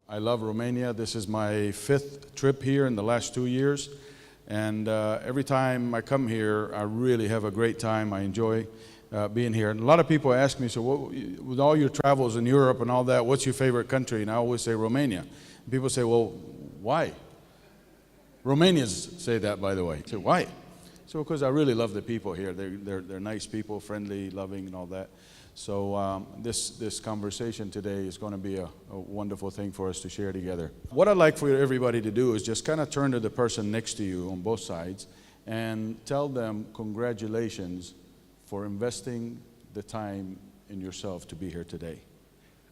I love Romania. This is my 5th trip here in the last 2 years. And every time I come here, I really have a great time. I enjoy being here. And a lot of people ask me, so with all your travels in Europe and all that, what's your favorite country? And I always say Romania. And people say, well, why? Romanians say that, by the way. I say, why? So because I really love the people here. They're nice people, friendly, loving, and all that. So this conversation today is going to be a wonderful thing for us to share together. What I'd like for everybody to do is just kind of turn to the person next to you on both sides and tell them congratulations for investing the time in yourself to be here today.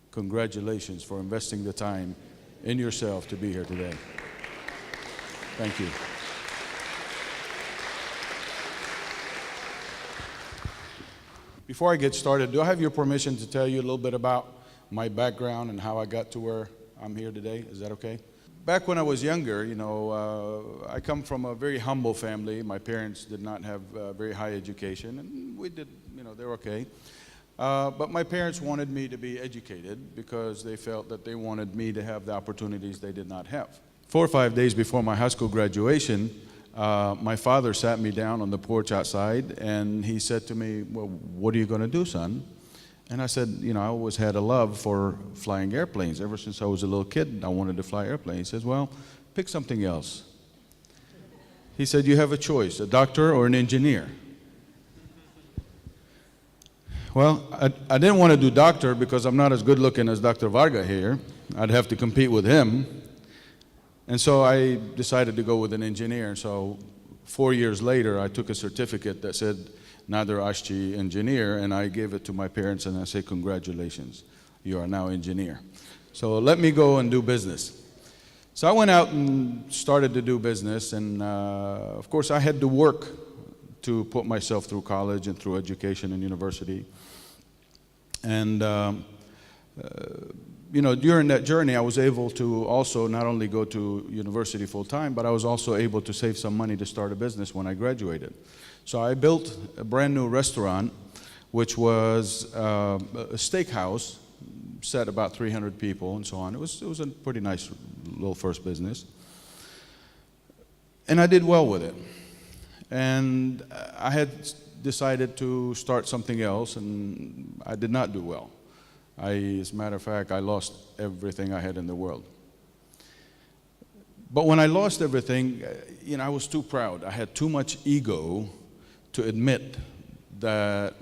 Congratulations for investing the time in yourself to be here today. Thank you. Before I get started, do I have your permission to tell you a little bit about my background and how I got to where I'm here today? Is that okay? Back when I was younger, I come from a very humble family. My parents did not have very high education, and we did, they're okay. But my parents wanted me to be educated because they felt that they wanted me to have the opportunities they did not have. 4 or 5 days before my high school graduation, my father sat me down on the porch outside and he said to me, well, what are you going to do, son? And I said, I always had a love for flying airplanes. Ever since I was a little kid, I wanted to fly airplanes. He says, well, pick something else. He said, you have a choice, a doctor or an engineer. Well, I didn't want to do doctor because I'm not as good looking as Dr. Varga here. I'd have to compete with him. And so I decided to go with an engineer. And so 4 years later, I took a certificate that said Nader Ashchi, engineer, and I gave it to my parents and I said, congratulations, you are now engineer. So let me go and do business. So I went out and started to do business, and of course I had to work to put myself through college and through education and university. And during that journey, I was able to also not only go to university full time, but I was also able to save some money to start a business when I graduated. So I built a brand new restaurant, which was a steakhouse, set about 300 people and so on. It was a pretty nice little first business. And I did well with it. And I had decided to start something else, and I did not do well. As a matter of fact, I lost everything I had in the world. But when I lost everything, I was too proud. I had too much ego to admit that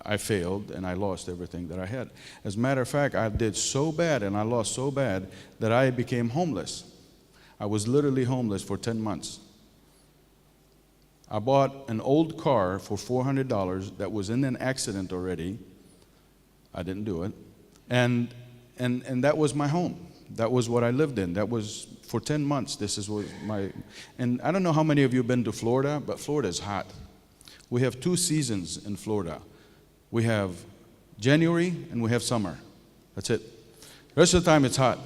I failed and I lost everything that I had. As a matter of fact, I did so bad and I lost so bad that I became homeless. I was literally homeless for 10 months. I bought an old car for $400 that was in an accident already. I didn't do it. And that was my home. That was what I lived in. That was for 10 months. This is what and I don't know how many of you have been to Florida, but Florida is hot. We have 2 seasons in Florida. We have January and we have summer. That's it. The rest of the time it's hot.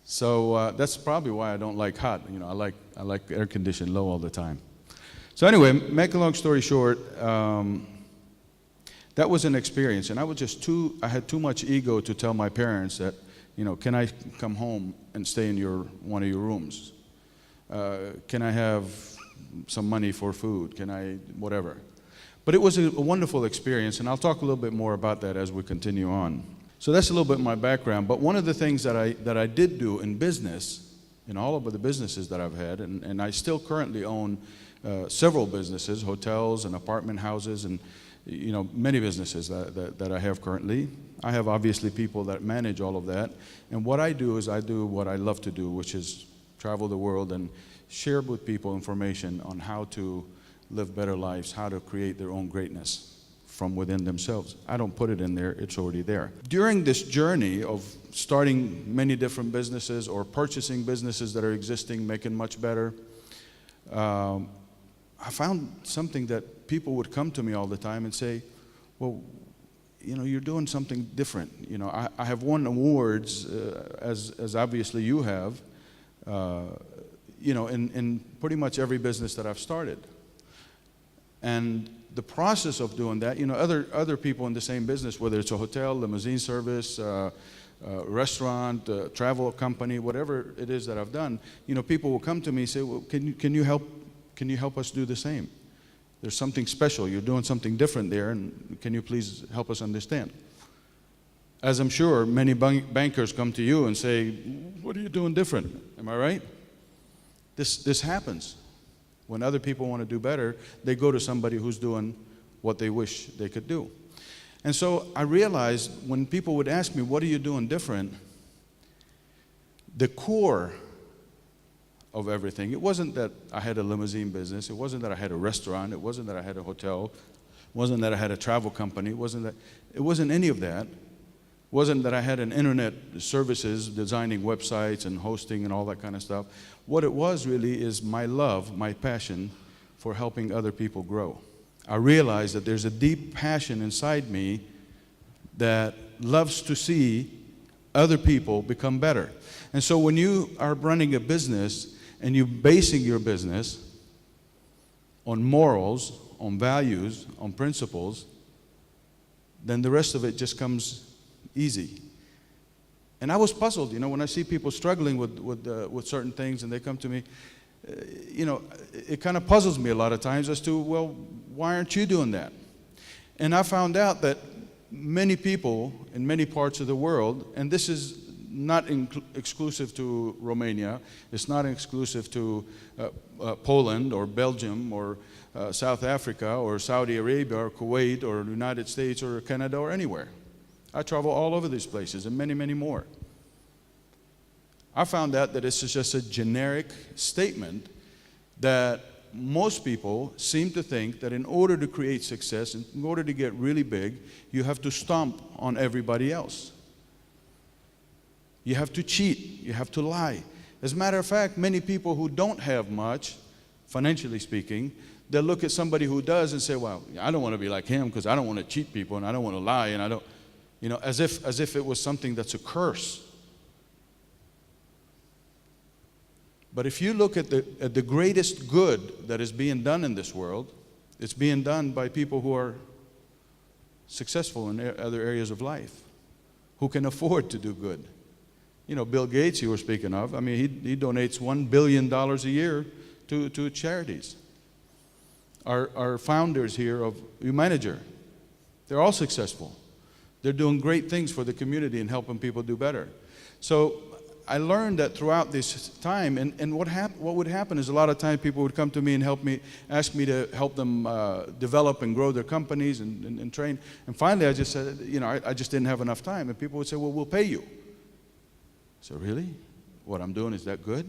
So that's probably why I don't like hot. I like air conditioned low all the time. So anyway, make a long story short, that was an experience, and I had too much ego to tell my parents that, can I come home and stay in one of your rooms? Can I have some money for food? Can I, whatever. But it was a wonderful experience, and I'll talk a little bit more about that as we continue on. So that's a little bit my background, but one of the things that I did do in business, in all of the businesses that I've had, and I still currently own several businesses, hotels and apartment houses, and many businesses that I have currently. I have obviously people that manage all of that. And what I do is I do what I love to do, which is travel the world and share with people information on how to live better lives, how to create their own greatness from within themselves. I don't put it in there, it's already there. During this journey of starting many different businesses or purchasing businesses that are existing, making much better, I found something that people would come to me all the time and say, well, you're doing something different. I have won awards, as obviously you have, in pretty much every business that I've started. And the process of doing that, other people in the same business, whether it's a hotel, limousine service, restaurant, travel company, whatever it is that I've done, people will come to me and say, well, can you help us do the same? There's something special. You're doing something different there, and can you please help us understand? As I'm sure many bankers come to you and say, what are you doing different? Am I right? This happens. When other people want to do better, they go to somebody who's doing what they wish they could do. And so I realized when people would ask me, what are you doing different? The core of everything, it wasn't that I had a limousine business, it wasn't that I had a restaurant, it wasn't that I had a hotel, it wasn't that I had a travel company, it wasn't any of that. It wasn't that I had an internet services, designing websites and hosting and all that kind of stuff. What it was really is my love, my passion for helping other people grow. I realized that there's a deep passion inside me that loves to see other people become better. And so when you are running a business and you're basing your business on morals, on values, on principles, then the rest of it just comes easy. And I was puzzled, when I see people struggling with certain things and they come to me, it kind of puzzles me a lot of times as to, well, why aren't you doing that? And I found out that many people in many parts of the world, and this is not exclusive to Romania, it's not exclusive to Poland or Belgium or South Africa or Saudi Arabia or Kuwait or the United States or Canada or anywhere. I travel all over these places and many, many more. I found out that it's just a generic statement that most people seem to think that in order to create success, in order to get really big, you have to stomp on everybody else. You have to cheat, you have to lie. As a matter of fact, many people who don't have much, financially speaking, they'll look at somebody who does and say, well, I don't want to be like him because I don't want to cheat people and I don't want to lie and I don't, as if it was something that's a curse. But if you look at the greatest good that is being done in this world, it's being done by people who are successful in other areas of life, who can afford to do good. Bill Gates, you were speaking of, he donates $1 billion a year to charities. Our founders here of umanager, they're all successful. They're doing great things for the community and helping people do better. So I learned that throughout this time, and what would happen is a lot of times people would come to me and ask me to help them develop and grow their companies and train. And finally I just said, I just didn't have enough time. And people would say, well, we'll pay you. So really? What I'm doing is that good?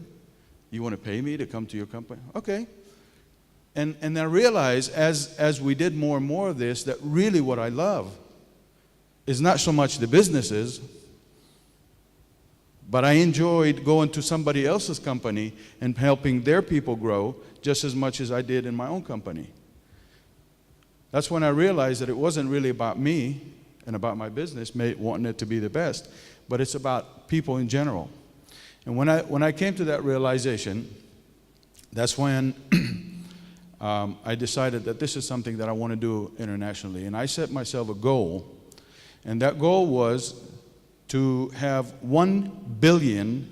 You want to pay me to come to your company? Okay. And I realized as we did more and more of this, that really what I love is not so much the businesses, but I enjoyed going to somebody else's company and helping their people grow just as much as I did in my own company. That's when I realized that it wasn't really about me and about my business, wanting it to be the best, but it's about people in general. And when I came to that realization, that's when I decided that this is something that I want to do internationally. And I set myself a goal, and that goal was to have 1 billion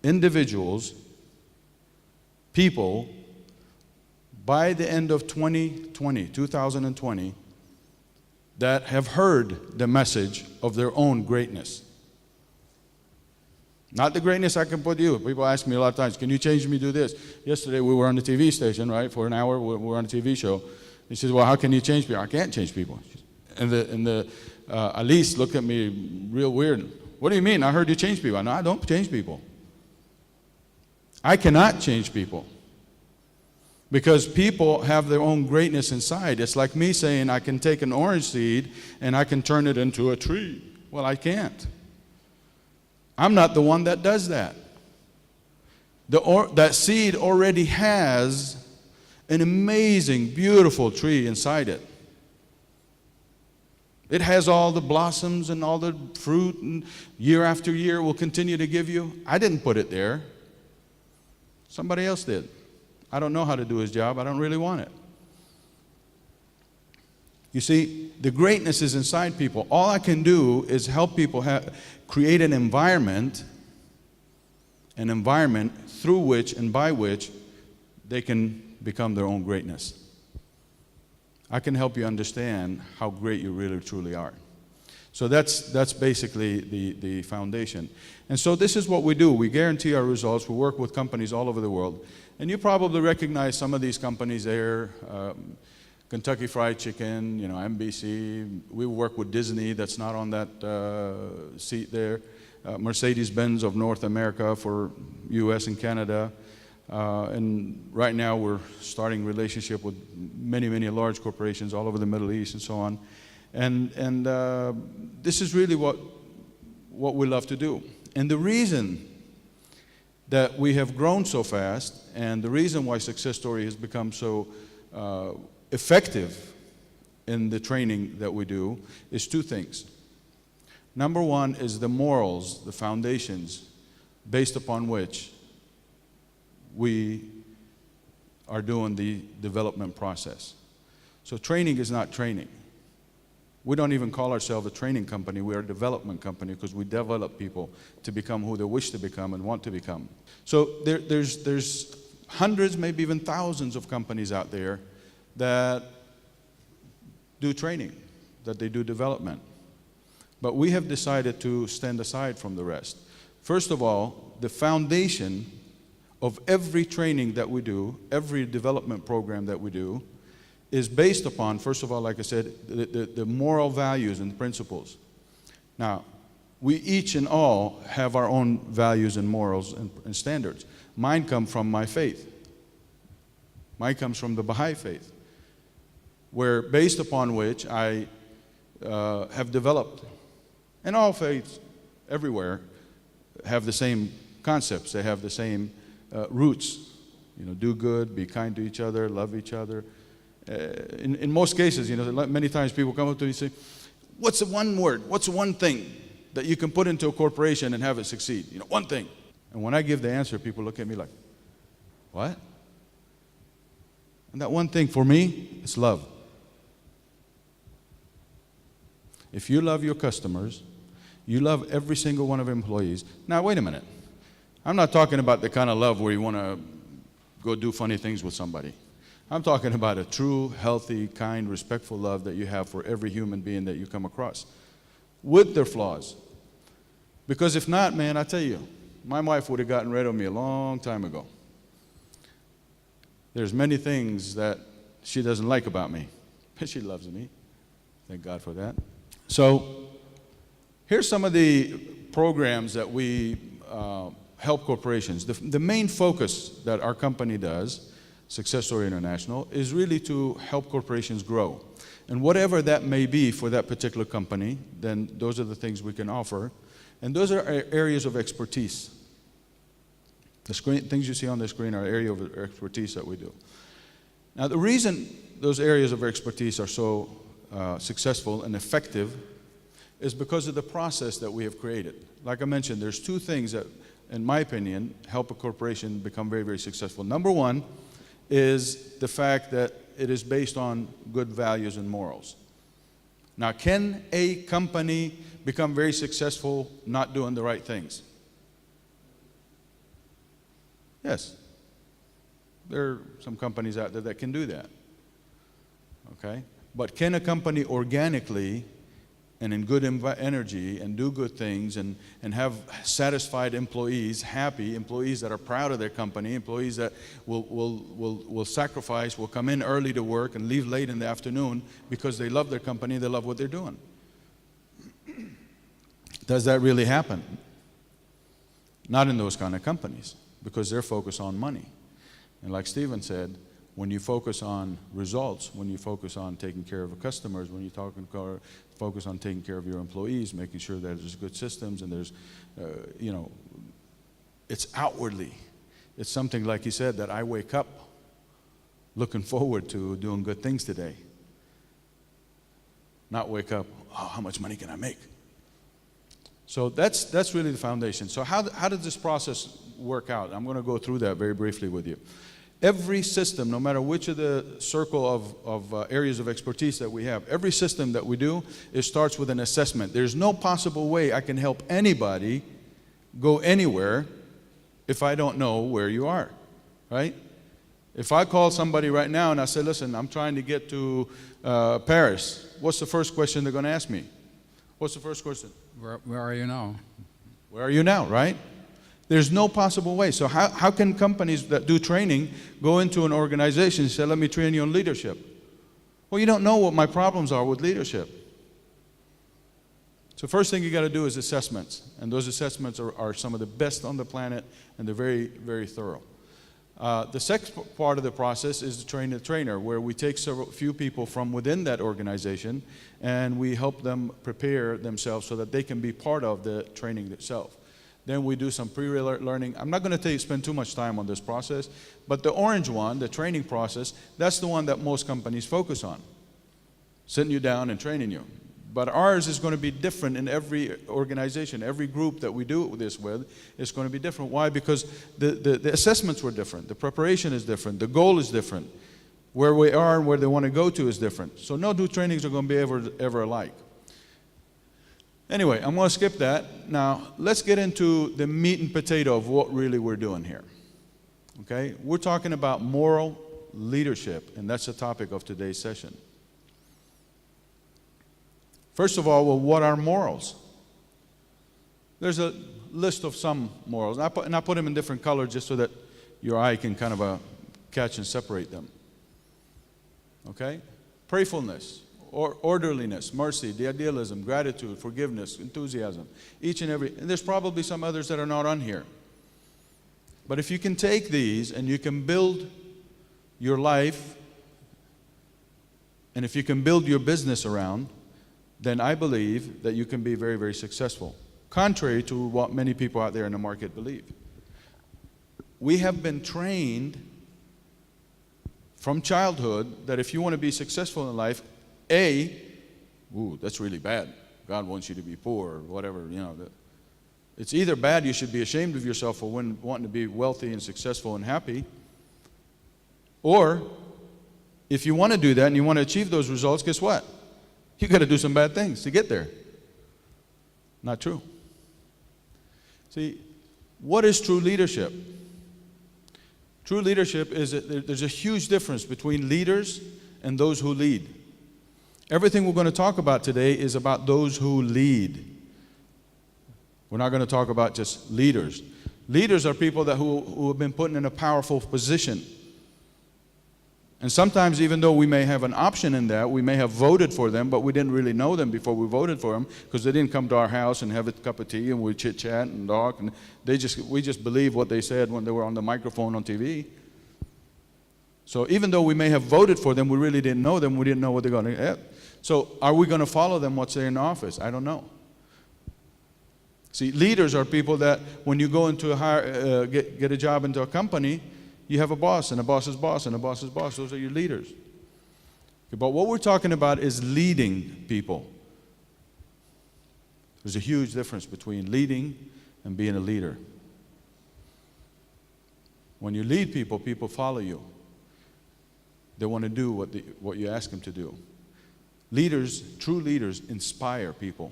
individuals, people, by the end of 2020, that have heard the message of their own greatness. Not the greatness I can put you. People ask me a lot of times, can you change me to do this? Yesterday we were on the TV station, right? For an hour we were on a TV show. He says, well, how can you change people? I can't change people. And the Alice looked at me real weird. What do you mean? I heard you change people. No, I don't change people. I cannot change people. Because people have their own greatness inside. It's like me saying I can take an orange seed and I can turn it into a tree. Well, I can't. I'm not the one that does that. That seed already has an amazing, beautiful tree inside it. It has all the blossoms and all the fruit, and year after year will continue to give you. I didn't put it there. Somebody else did. I don't know how to do his job. I don't really want it. You see, the greatness is inside people. All I can do is help people create an environment through which and by which they can become their own greatness. I can help you understand how great you really truly are. So that's basically the foundation. And so this is what we do. We guarantee our results. We work with companies all over the world. And you probably recognize some of these companies there. Kentucky Fried Chicken, NBC. We work with Disney, that's not on that seat there. Mercedes-Benz of North America for US and Canada. And right now we're starting relationship with many, many large corporations all over the Middle East and so on. And this is really what we love to do. And the reason that we have grown so fast, and the reason why Success Story has become so effective in the training that we do, is two things. Number one is the morals, the foundations, based upon which we are doing the development process. So training is not training. We don't even call ourselves a training company. We are a development company because we develop people to become who they wish to become and want to become. So there's hundreds, maybe even thousands of companies out there that do training, that they do development. But we have decided to stand aside from the rest. First of all, the foundation of every training that we do, every development program that we do, is based upon, first of all, like I said, the moral values and principles. Now, we each and all have our own values and morals and standards. Mine come from my faith. Mine comes from the Baha'i faith, where based upon which I have developed. And all faiths everywhere have the same concepts. They have the same roots. Do good, be kind to each other, love each other. In most cases, many times people come up to me and say, what's the one word, what's the one thing that you can put into a corporation and have it succeed? One thing. And when I give the answer, people look at me like, what? And that one thing for me is love. If you love your customers, you love every single one of your employees. Now, wait a minute. I'm not talking about the kind of love where you want to go do funny things with somebody. I'm talking about a true, healthy, kind, respectful love that you have for every human being that you come across, with their flaws. Because if not, man, I tell you, my wife would have gotten rid of me a long time ago. There's many things that she doesn't like about me, but she loves me. Thank God for that. So here's some of the programs that we help corporations. The main focus that our company does, Success Story International, is really to help corporations grow. And whatever that may be for that particular company, then those are the things we can offer. And those are areas of expertise. The things you see on the screen are areas of expertise that we do. Now, the reason those areas of expertise are so successful and effective is because of the process that we have created. Like I mentioned, there's two things that, in my opinion, help a corporation become very, very successful. Number one is the fact that it is based on good values and morals. Now, can a company become very successful not doing the right things? Yes. There are some companies out there that can do that. Okay? But can a company organically and in good energy and do good things and have satisfied employees, happy employees that are proud of their company, employees that will sacrifice, will come in early to work and leave late in the afternoon because they love their company, they love what they're doing? Does that really happen? Not in those kind of companies, because they're focused on money. And like Stephen said, when you focus on results, when you focus on taking care of the customers, when you focus on taking care of your employees, making sure that there's good systems and there's, it's outwardly. It's something, like he said, that I wake up looking forward to doing good things today. Not wake up, oh, how much money can I make? So that's really the foundation. So how does this process work out? I'm going to go through that very briefly with you. Every system, no matter which of the circle of areas of expertise that we have, every system that we do, it starts with an assessment. There's no possible way I can help anybody go anywhere if I don't know where you are, right? If I call somebody right now and I say, listen, I'm trying to get to Paris, what's the first question they're going to ask me? What's the first question? Where are you now? Where are you now, right? There's no possible way. So how can companies that do training go into an organization and say, let me train you on leadership? Well, you don't know what my problems are with leadership. So first thing you got to do is assessments. And those assessments are some of the best on the planet, and they're very, very thorough. The second part of the process is to train the trainer, where we take few people from within that organization and we help them prepare themselves so that they can be part of the training itself. Then we do some pre-learning. I'm not going to spend too much time on this process, but the orange one, the training process, that's the one that most companies focus on, sitting you down and training you. But ours is going to be different in every organization. Every group that we do this with is going to be different. Why? Because the assessments were different. The preparation is different. The goal is different. Where we are and where they want to go to is different. So no two trainings are going to be ever alike. Anyway, I'm going to skip that. Now, let's get into the meat and potato of what really we're doing here. Okay? We're talking about moral leadership, and that's the topic of today's session. First of all, well, what are morals? There's a list of some morals, and I put them in different colors just so that your eye can kind of catch and separate them. Okay? Prayerfulness, orderliness, mercy, the idealism, gratitude, forgiveness, enthusiasm, each and every, and there's probably some others that are not on here. But if you can take these and you can build your life, and if you can build your business around, then I believe that you can be very, very successful, contrary to what many people out there in the market believe. We have been trained from childhood that if you want to be successful in life, that's really bad. God wants you to be poor or whatever, you know. It's either bad, you should be ashamed of yourself for wanting to be wealthy and successful and happy, or if you want to do that and you want to achieve those results, guess what? You got to do some bad things to get there. Not true. See, what is true leadership? True leadership is that there's a huge difference between leaders and those who lead. Everything we're going to talk about today is about those who lead. We're not going to talk about just leaders. Leaders are people who have been put in a powerful position. And sometimes, even though we may have an option in that, we may have voted for them, but we didn't really know them before we voted for them, because they didn't come to our house and have a cup of tea and we chit-chat and talk. And we just believed what they said when they were on the microphone on TV. So even though we may have voted for them, we really didn't know them. We didn't know what they're going to get. So are we going to follow them once they're in office? I don't know. See, leaders are people that when you go into get a job into a company, you have a boss, and a boss's boss, and a boss's boss. Those are your leaders. Okay, but what we're talking about is leading people. There's a huge difference between leading and being a leader. When you lead people, people follow you. They want to do what you ask them to do. Leaders, true leaders, inspire people.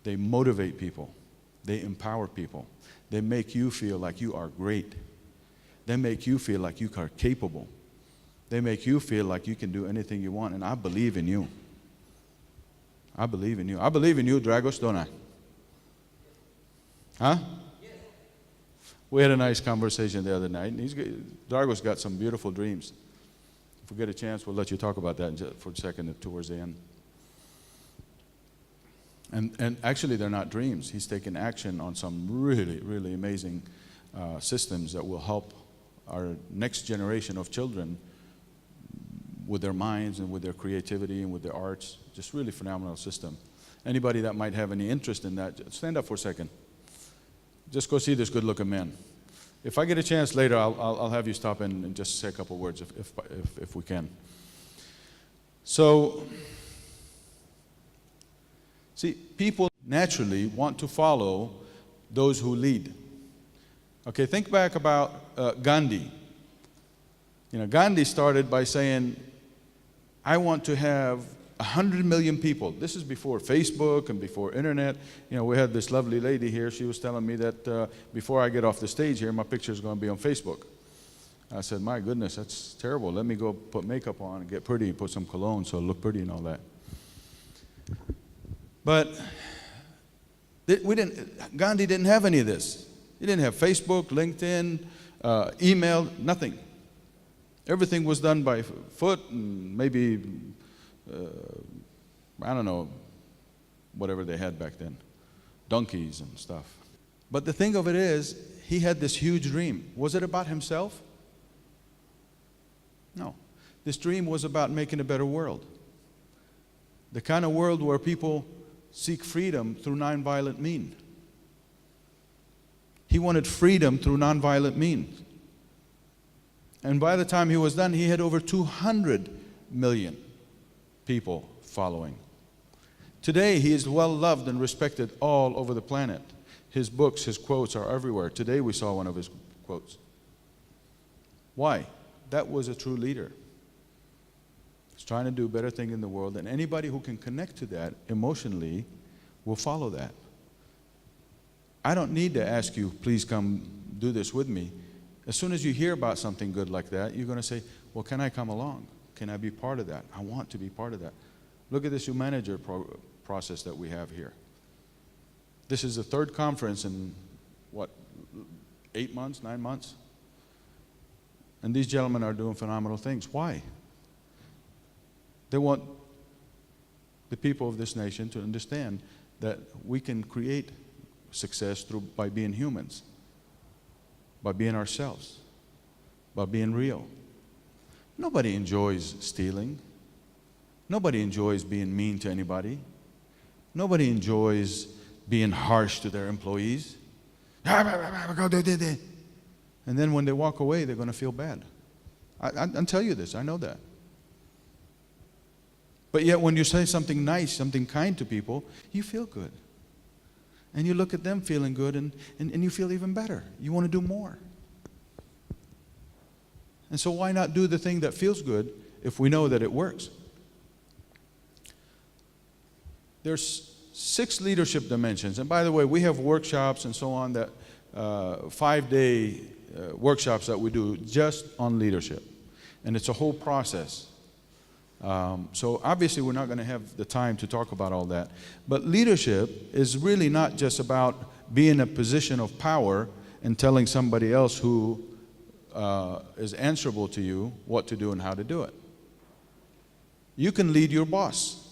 They motivate people. They empower people. They make you feel like you are great. They make you feel like you are capable. They make you feel like you can do anything you want, and I believe in you. I believe in you. I believe in you, Dragos, don't I? Huh? Yes. We had a nice conversation the other night, and Dragos got some beautiful dreams. If we get a chance, we'll let you talk about that for a second towards the end. And actually, they're not dreams. He's taken action on some really, really amazing systems that will help our next generation of children with their minds and with their creativity and with their arts. Just really phenomenal system. Anybody that might have any interest in that, stand up for a second. Just go see this good-looking man. If I get a chance later, I'll have you stop in and just say a couple words if we can. So, see, people naturally want to follow those who lead. Okay, think back about Gandhi. Gandhi started by saying, I want to have 100 million people. This is before Facebook and before internet. We had this lovely lady here. She was telling me that before I get off the stage here, my picture is going to be on Facebook. I said, my goodness, that's terrible. Let me go put makeup on and get pretty and put some cologne so I look pretty and all that. But Gandhi didn't have any of this. He didn't have Facebook, LinkedIn, email, nothing. Everything was done by foot and maybe, I don't know, whatever they had back then, donkeys and stuff. But the thing of it is, he had this huge dream. Was it about himself? No. This dream was about making a better world. The kind of world where people seek freedom through nonviolent means. He wanted freedom through nonviolent means. And by the time he was done, he had over 200 million people following. Today, he is well loved and respected all over the planet. His books, his quotes are everywhere. Today, we saw one of his quotes. Why? That was a true leader. He's trying to do a better thing in the world, and anybody who can connect to that emotionally will follow that. I don't need to ask you, please come do this with me. As soon as you hear about something good like that, you're going to say, well, can I come along? Can I be part of that? I want to be part of that. Look at this umanager process that we have here. This is the third conference in, 8 months, 9 months? And these gentlemen are doing phenomenal things. Why? They want the people of this nation to understand that we can create success by being humans, by being ourselves, by being real. Nobody enjoys stealing. Nobody enjoys being mean to anybody. Nobody enjoys being harsh to their employees. And then when they walk away, they're going to feel bad. I'll tell you this, I know that. But yet when you say something nice, something kind to people, you feel good. And you look at them feeling good and you feel even better. You want to do more. And so why not do the thing that feels good if we know that it works? There's 6 leadership dimensions. And by the way, we have workshops and so on, that 5-day workshops that we do just on leadership. And it's a whole process. So obviously we're not going to have the time to talk about all that. But leadership is really not just about being in a position of power and telling somebody else who is answerable to you what to do and how to do it. You can lead your boss.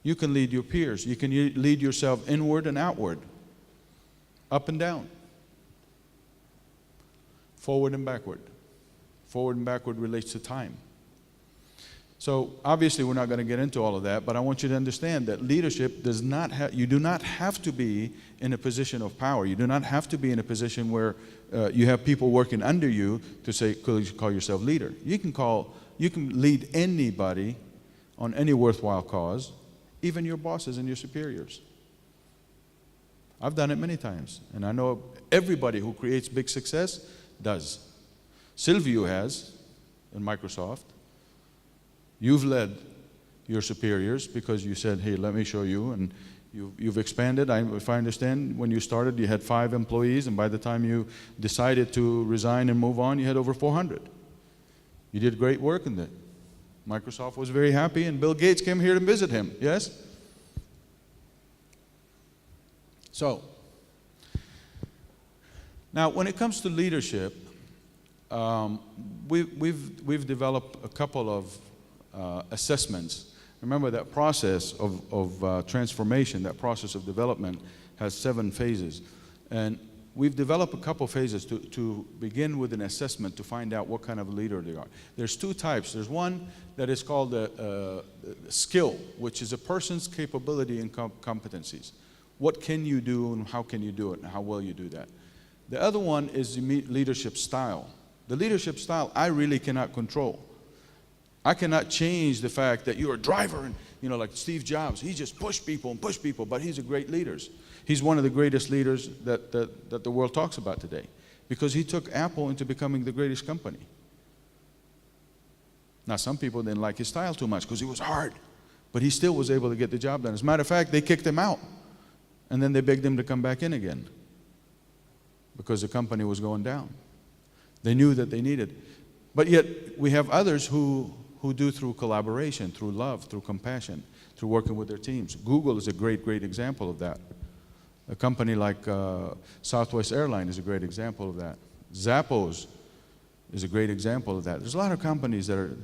You can lead your peers. You can lead yourself inward and outward, up and down, forward and backward. Forward and backward relates to time. So obviously we're not going to get into all of that, but I want you to understand that leadership does not have, you do not have to be in a position of power. You do not have to be in a position where you have people working under you to say, call yourself leader. You can lead anybody on any worthwhile cause, even your bosses and your superiors. I've done it many times, and I know everybody who creates big success does. Silvio has in Microsoft. You've led your superiors because you said, hey, let me show you, and you've expanded. If I understand, when you started, you had 5 employees, and by the time you decided to resign and move on, you had over 400. You did great work in that. Microsoft was very happy, and Bill Gates came here to visit him, yes? So, now when it comes to leadership, we've developed a couple of assessments. Remember that process of transformation, that process of development has 7 phases. And we've developed a couple phases to begin with an assessment to find out what kind of leader they are. There's 2 types. There's one that is called the skill, which is a person's capability and competencies. What can you do and how can you do it and how well you do that. The other one is the leadership style. The leadership style I really cannot control. I cannot change the fact that you're a driver and, like Steve Jobs, he just pushed people, but he's a great leader. He's one of the greatest leaders that the world talks about today because he took Apple into becoming the greatest company. Now, some people didn't like his style too much because he was hard, but he still was able to get the job done. As a matter of fact, they kicked him out, and then they begged him to come back in again because the company was going down. They knew that they needed. But yet, we have others who do through collaboration, through love, through compassion, through working with their teams. Google is a great, great example of that. A company like Southwest Airlines is a great example of that. Zappos is a great example of that. There's a lot of companies that are,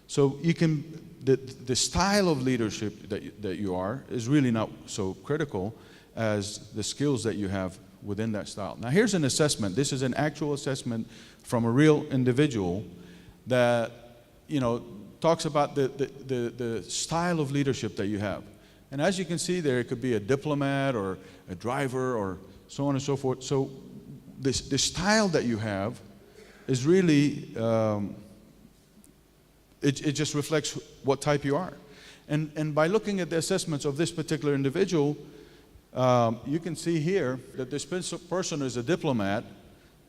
so you can, the style of leadership that you are is really not so critical as the skills that you have within that style. Now here's an assessment. This is an actual assessment from a real individual that, talks about the style of leadership that you have. And as you can see there, it could be a diplomat or a driver or so on and so forth. So the style that you have is really, it just reflects what type you are. And by looking at the assessments of this particular individual, you can see here that this person is a diplomat,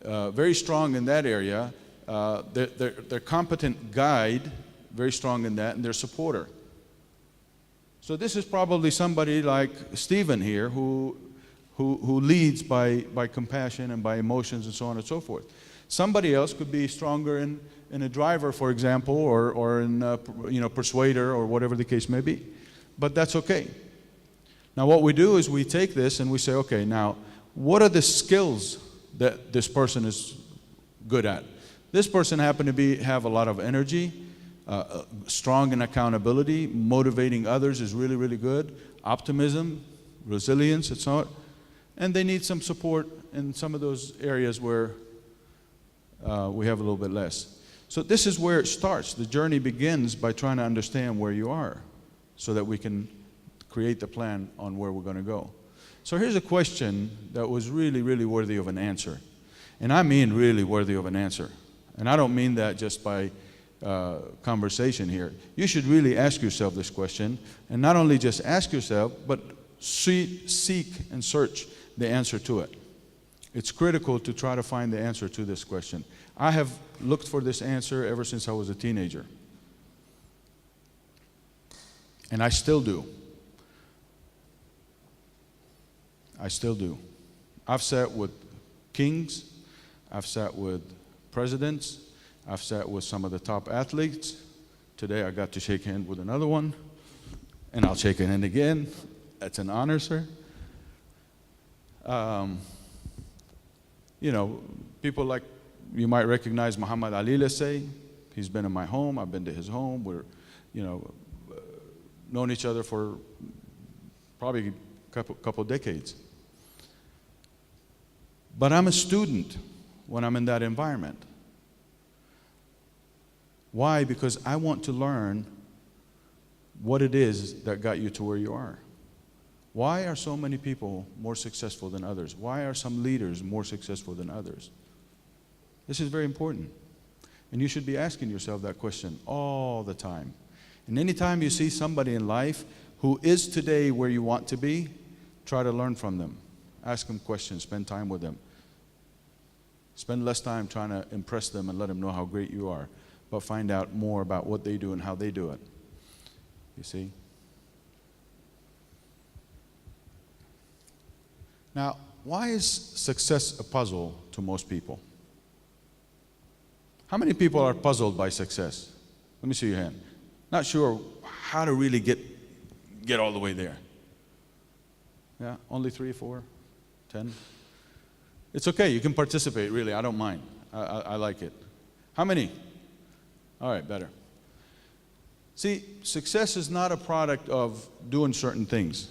very strong in that area. They're competent guide, very strong in that, and they're supporter. So this is probably somebody like Stephen here who leads by compassion and by emotions and so on and so forth. Somebody else could be stronger in a driver, for example, or in persuader or whatever the case may be. But that's okay. Now what we do is we take this and we say, okay, now what are the skills that this person is good at? This person happened to have a lot of energy, strong in accountability, motivating others is really, really good, optimism, resilience, and so on. And they need some support in some of those areas where we have a little bit less. So this is where it starts. The journey begins by trying to understand where you are so that we can create the plan on where we're going to go. So here's a question that was really, really worthy of an answer. And I mean really worthy of an answer. And I don't mean that just by conversation here. You should really ask yourself this question, and not only just ask yourself, but seek and search the answer to it. It's critical to try to find the answer to this question. I have looked for this answer ever since I was a teenager. And I still do. I still do. I've sat with kings, I've sat with presidents, I've sat with some of the top athletes. Today I got to shake hands with another one, and I'll shake a hand again. That's an honor, sir. People like, you might recognize Muhammad Ali, let's say. He's been in my home, I've been to his home. We're, known each other for probably a couple decades. But I'm a student when I'm in that environment. Why? Because I want to learn what it is that got you to where you are. Why are so many people more successful than others? Why are some leaders more successful than others? This is very important. And you should be asking yourself that question all the time. And anytime you see somebody in life who is today where you want to be, try to learn from them. Ask them questions, spend time with them. Spend less time trying to impress them and let them know how great you are, but find out more about what they do and how they do it. You see? Now, why is success a puzzle to most people? How many people are puzzled by success? Let me see your hand. Not sure how to really get all the way there. Yeah, only 3, 4, 10? It's okay, you can participate, really, I don't mind. I like it. How many? All right, better. See, success is not a product of doing certain things.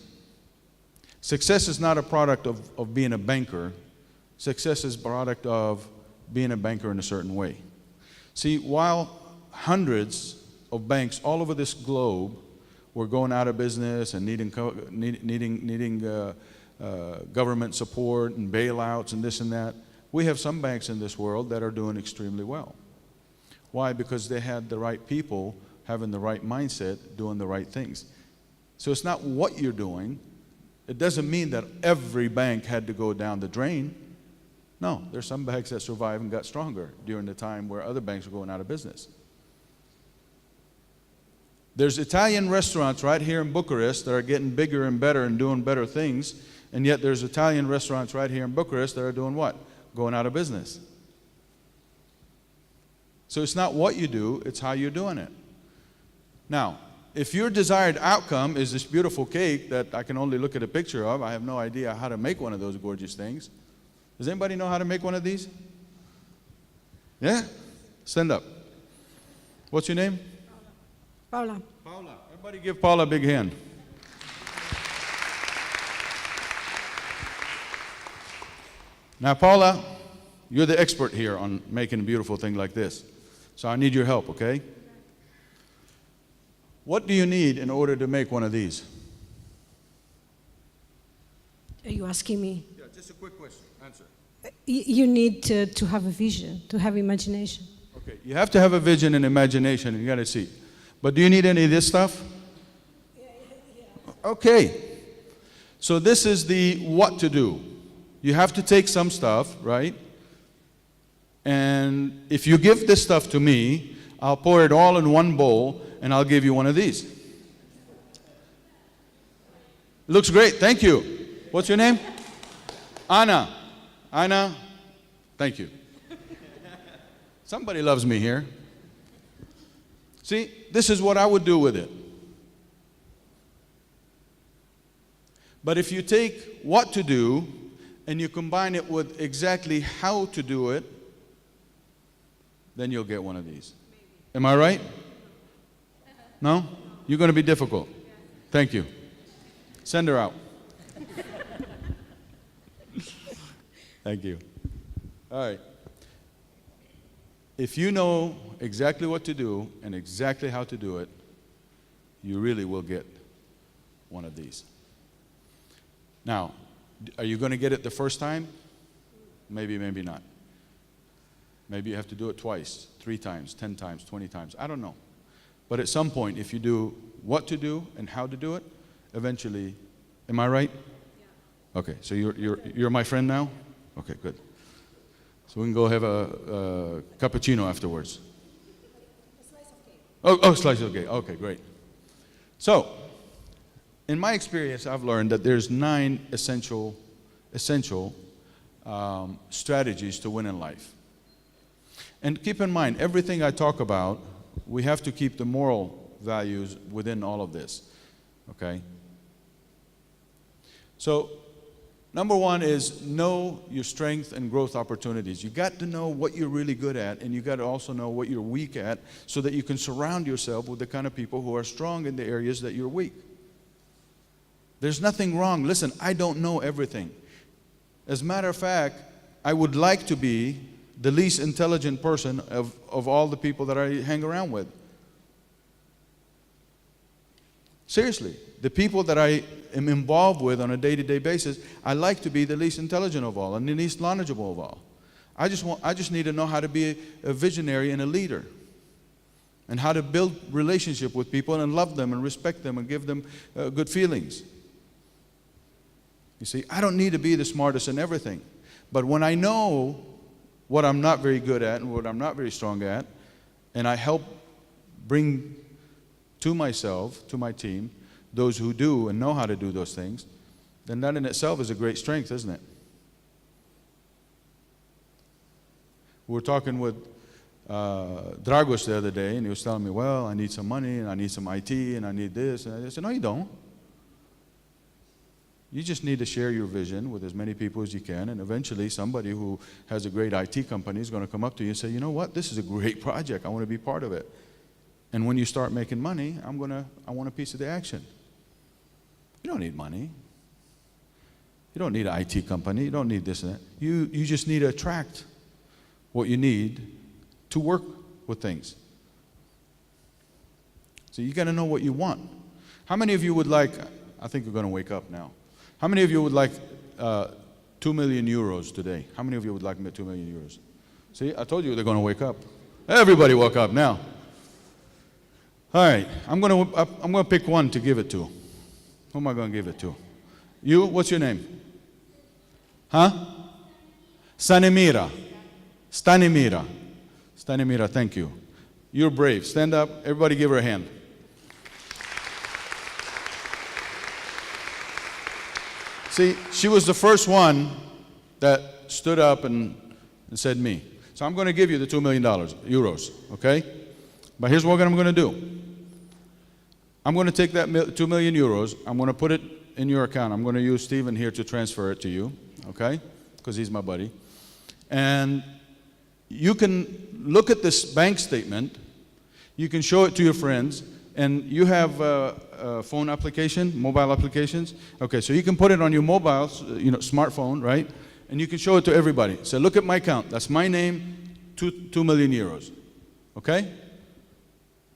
Success is not a product of being a banker. Success is a product of being a banker in a certain way. See, while hundreds of banks all over this globe were going out of business and needing government support and bailouts and this and that, we have some banks in this world that are doing extremely well. Why? Because they had the right people having the right mindset, doing the right things. So it's not what you're doing. It doesn't mean that every bank had to go down the drain. No, there's some banks that survived and got stronger during the time where other banks were going out of business. There's Italian restaurants right here in Bucharest that are getting bigger and better and doing better things, and yet there's Italian restaurants right here in Bucharest that are doing what? Going out of business. So it's not what you do, it's how you're doing it. Now, if your desired outcome is this beautiful cake that I can only look at a picture of, I have no idea how to make one of those gorgeous things. Does anybody know how to make one of these? Yeah? Stand up. What's your name? Paula. Paula. Everybody give Paula a big hand. Now, Paula, you're the expert here on making a beautiful thing like this. So I need your help, okay? What do you need in order to make one of these? Are you asking me? Yeah, just a quick question. Answer. You need to have a vision, to have imagination. Okay, you have to have a vision and imagination, and you got to see. But do you need any of this stuff? Yeah. Okay. So this is the what to do. You have to take some stuff, right? And if you give this stuff to me, I'll pour it all in one bowl, and I'll give you one of these. Looks great. Thank you. What's your name? Anna. Anna, thank you. Somebody loves me here. See, this is what I would do with it. But if you take what to do and you combine it with exactly how to do it, then you'll get one of these. Am I right? No? You're going to be difficult. Thank you. Send her out. Thank you. All right. If you know exactly what to do and exactly how to do it, you really will get one of these. Now, are you going to get it the first time? Maybe, maybe not. Maybe you have to do it twice, 3 times, 10 times, 20 times. I don't know. But at some point, if you do what to do and how to do it, eventually, am I right? Yeah. Okay, so you're my friend now? Okay, good. So we can go have a cappuccino afterwards. A slice of cake. Oh, slice of cake. Okay, great. So, in my experience, I've learned that there's 9 essential strategies to win in life. And keep in mind, everything I talk about, we have to keep the moral values within all of this. Okay? So, number 1 is know your strength and growth opportunities. You got to know what you're really good at, and you got to also know what you're weak at, so that you can surround yourself with the kind of people who are strong in the areas that you're weak. There's nothing wrong. Listen, I don't know everything. As a matter of fact, I would like to be the least intelligent person of all the people that I hang around with. Seriously, the people that I am involved with on a day-to-day basis, I like to be the least intelligent of all and the least knowledgeable of all. I just need to know how to be a visionary and a leader, and how to build relationship with people and love them and respect them and give them good feelings. You see, I don't need to be the smartest in everything, but when I know what I'm not very good at and what I'm not very strong at, and I help bring to myself, to my team, those who do and know how to do those things, then that in itself is a great strength, isn't it? We were talking with Dragos the other day, and he was telling me, well, I need some money, and I need some IT, and I need this. And I said, no, you don't. You just need to share your vision with as many people as you can, and eventually somebody who has a great IT company is going to come up to you and say, you know what, this is a great project. I want to be part of it. And when you start making money, I want a piece of the action. You don't need money. You don't need an IT company. You don't need this and that. You just need to attract what you need to work with things. So you got to know what you want. How many of you would like, I think we're going to wake up now. How many of you would like 2 million euros today? How many of you would like 2 million euros? See, I told you they're going to wake up. Everybody woke up now. All right, I'm going to pick one to give it to. Who am I going to give it to? You, what's your name? Huh? Stanimira. Stanimira, thank you. You're brave. Stand up. Everybody give her a hand. See, she was the first one that stood up and said me. So I'm going to give you the $2 million, euros, okay? But here's what I'm going to do. I'm going to take that 2 million euros, I'm going to put it in your account. I'm going to use Stephen here to transfer it to you, okay? Because he's my buddy. And you can look at this bank statement, you can show it to your friends, and you have a phone application, mobile applications. Okay, so you can put it on your mobile, smartphone, right? And you can show it to everybody. Say, look at my account. That's my name, 2 million euros. Okay?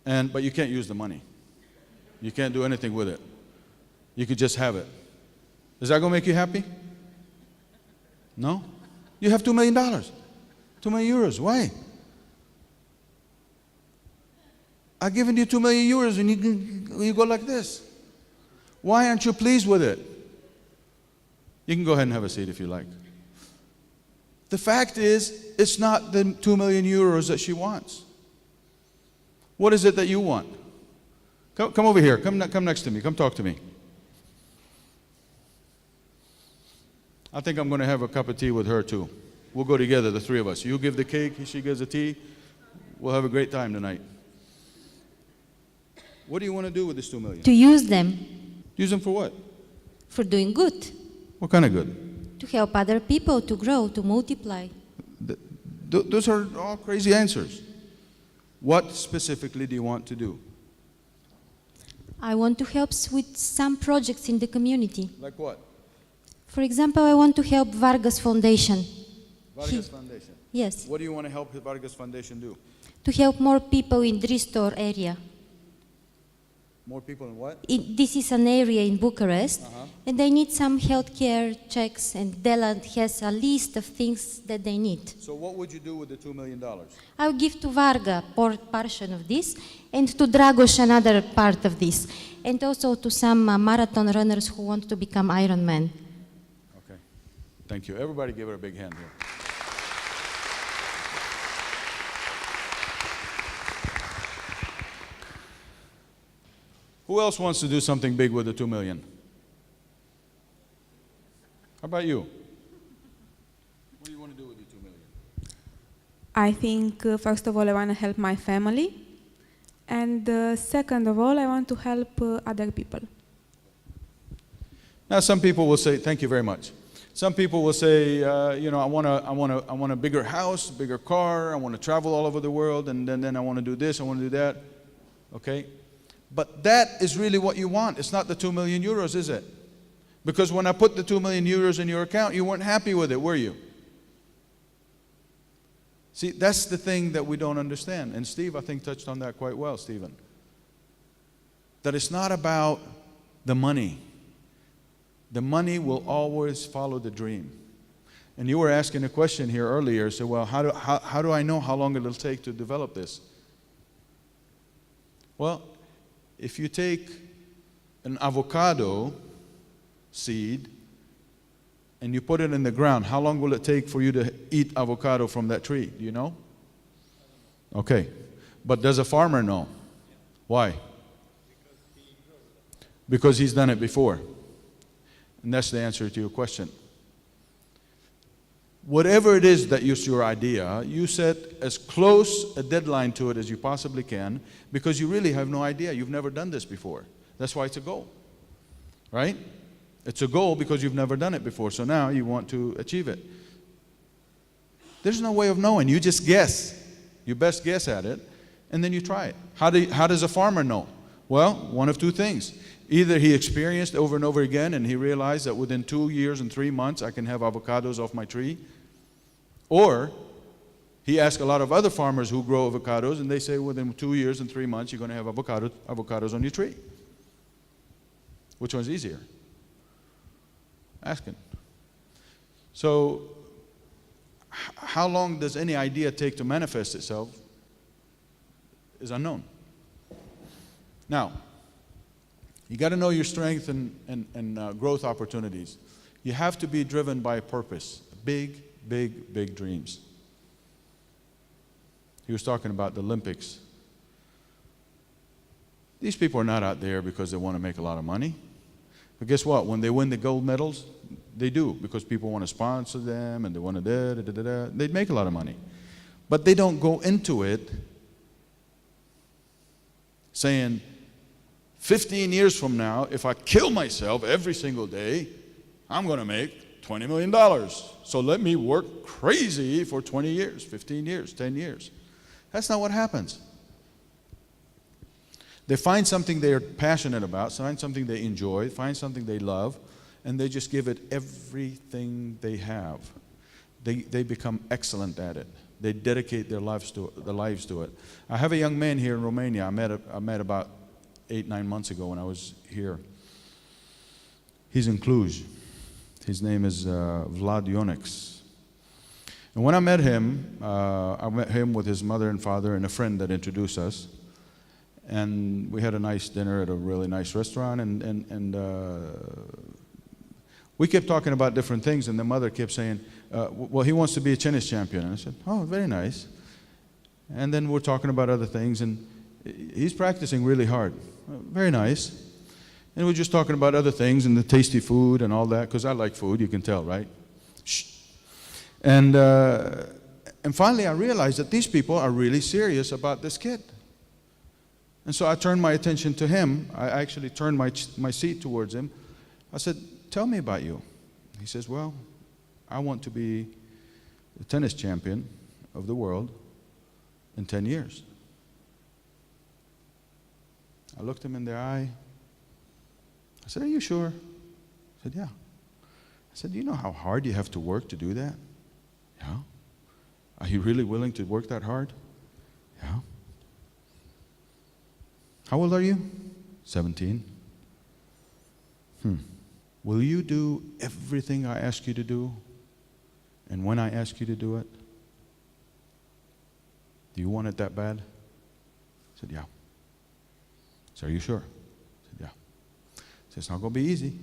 But you can't use the money. You can't do anything with it. You could just have it. Is that going to make you happy? No? You have $2 million. 2 million euros. Why? I've given you 2 million euros and you go like this. Why aren't you pleased with it? You can go ahead and have a seat if you like. The fact is, it's not the 2 million euros that she wants. What is it that you want? Come over here. Come next to me. Come talk to me. I think I'm going to have a cup of tea with her too. We'll go together, the three of us. You give the cake, she gives the tea. We'll have a great time tonight. What do you want to do with this 2 million? To use them. Use them for what? For doing good. What kind of good? To help other people to grow, to multiply. Those are all crazy answers. What specifically do you want to do? I want to help with some projects in the community. Like what? For example, I want to help Vargas Foundation. Vargas Foundation? Yes. What do you want to help the Vargas Foundation do? To help more people in Despre area. More people in what? This is an area in Bucharest, and they need some healthcare checks, and Deland has a list of things that they need. So what would you do with the $2 million? I will give to Varga portion of this, and to Dragos another part of this, and also to some marathon runners who want to become Ironman. Okay, thank you. Everybody give her a big hand here. Who else wants to do something big with the 2 million? How about you? What do you want to do with the 2 million? I think, first of all, I want to help my family. And second of all, I want to help other people. Now, some people will say, thank you very much. Some people will say, I want a bigger house, bigger car, I want to travel all over the world, and then I want to do this, I want to do that. Okay? But that is really what you want. It's not the 2 million euros, is it? Because when I put the 2 million euros in your account, you weren't happy with it, were you? See, that's the thing that we don't understand. And Steve, I think, touched on that quite well, Stephen. That it's not about the money. The money will always follow the dream. And you were asking a question here earlier, so well, how do I know how long it'll take to develop this? Well, if you take an avocado seed and you put it in the ground, how long will it take for you to eat avocado from that tree? Do you know? Okay. But does a farmer know? Why? Because he's done it before. And that's the answer to your question. Whatever it is that is your idea, you set as close a deadline to it as you possibly can, because you really have no idea. You've never done this before. That's why it's a goal. Right? It's a goal because you've never done it before, so now you want to achieve it. There's no way of knowing. You just guess. You best guess at it, and then you try it. How does a farmer know? Well, one of two things. Either he experienced over and over again and he realized that within 2 years and 3 months I can have avocados off my tree, or he asked a lot of other farmers who grow avocados and they say within 2 years and 3 months you're going to have avocados on your tree. Which one's easier? Asking. So how long does any idea take to manifest itself is unknown. Now, you got to know your strength and growth opportunities. You have to be driven by a purpose, big, big, big dreams. He was talking about the Olympics. These people are not out there because they want to make a lot of money. But guess what? When they win the gold medals, they do, because people want to sponsor them and they want to They'd make a lot of money. But they don't go into it saying, 15 years from now, if I kill myself every single day, I'm going to make $20 million. So let me work crazy for 20 years, 15 years, 10 years. That's not what happens. They find something they're passionate about, find something they enjoy, find something they love, and they just give it everything they have. They become excellent at it. They dedicate their lives to it. I have a young man here in Romania I met about 8-9 months ago when I was here. He's in Cluj. His name is Vlad Ionex. And when I met him with his mother and father and a friend that introduced us. And we had a nice dinner at a really nice restaurant. And we kept talking about different things. And the mother kept saying, well, he wants to be a tennis champion. And I said, oh, very nice. And then we're talking about other things. And he's practicing really hard. Very nice. And we're just talking about other things and the tasty food and all that, because I like food, you can tell, right? Shh. And finally I realized that these people are really serious about this kid. And so I turned my attention to him. I actually turned my seat towards him. I said, tell me about you. He says, well, I want to be the tennis champion of the world in 10 years. I looked him in the eye. I said, are you sure? He said, yeah. I said, do you know how hard you have to work to do that? Yeah. Are you really willing to work that hard? Yeah. How old are you? 17. Will you do everything I ask you to do? And when I ask you to do it? Do you want it that bad? I said, yeah. So are you sure? I said, yeah. He said, it's not going to be easy.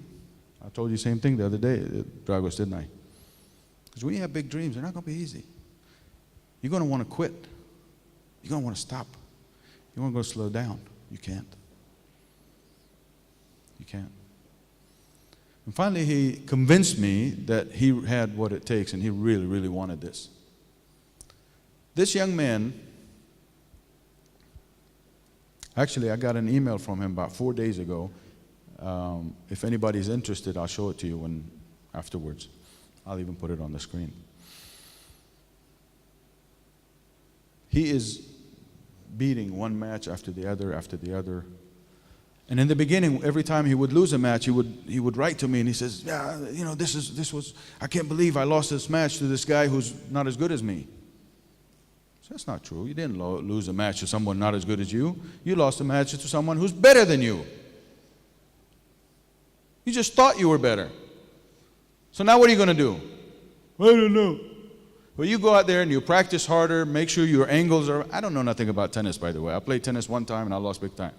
I told you the same thing the other day, Dragos, didn't I? Because when you have big dreams, they're not going to be easy. You're going to want to quit. You're going to want to stop. You want to go slow down. You can't. You can't. And finally, he convinced me that he had what it takes and he really, really wanted this. This young man, actually, I got an email from him about 4 days ago. If anybody's interested, I'll show it to you afterwards. I'll even put it on the screen. He is beating one match after the other. And in the beginning, every time he would lose a match, he would write to me and he says, yeah, you know, I can't believe I lost this match to this guy who's not as good as me. So that's not true. You didn't lose a match to someone not as good as you. You lost a match to someone who's better than you. You just thought you were better. So now what are you going to do? I don't know. Well, you go out there and you practice harder, make sure your angles are... I don't know nothing about tennis, by the way. I played tennis one time and I lost big time.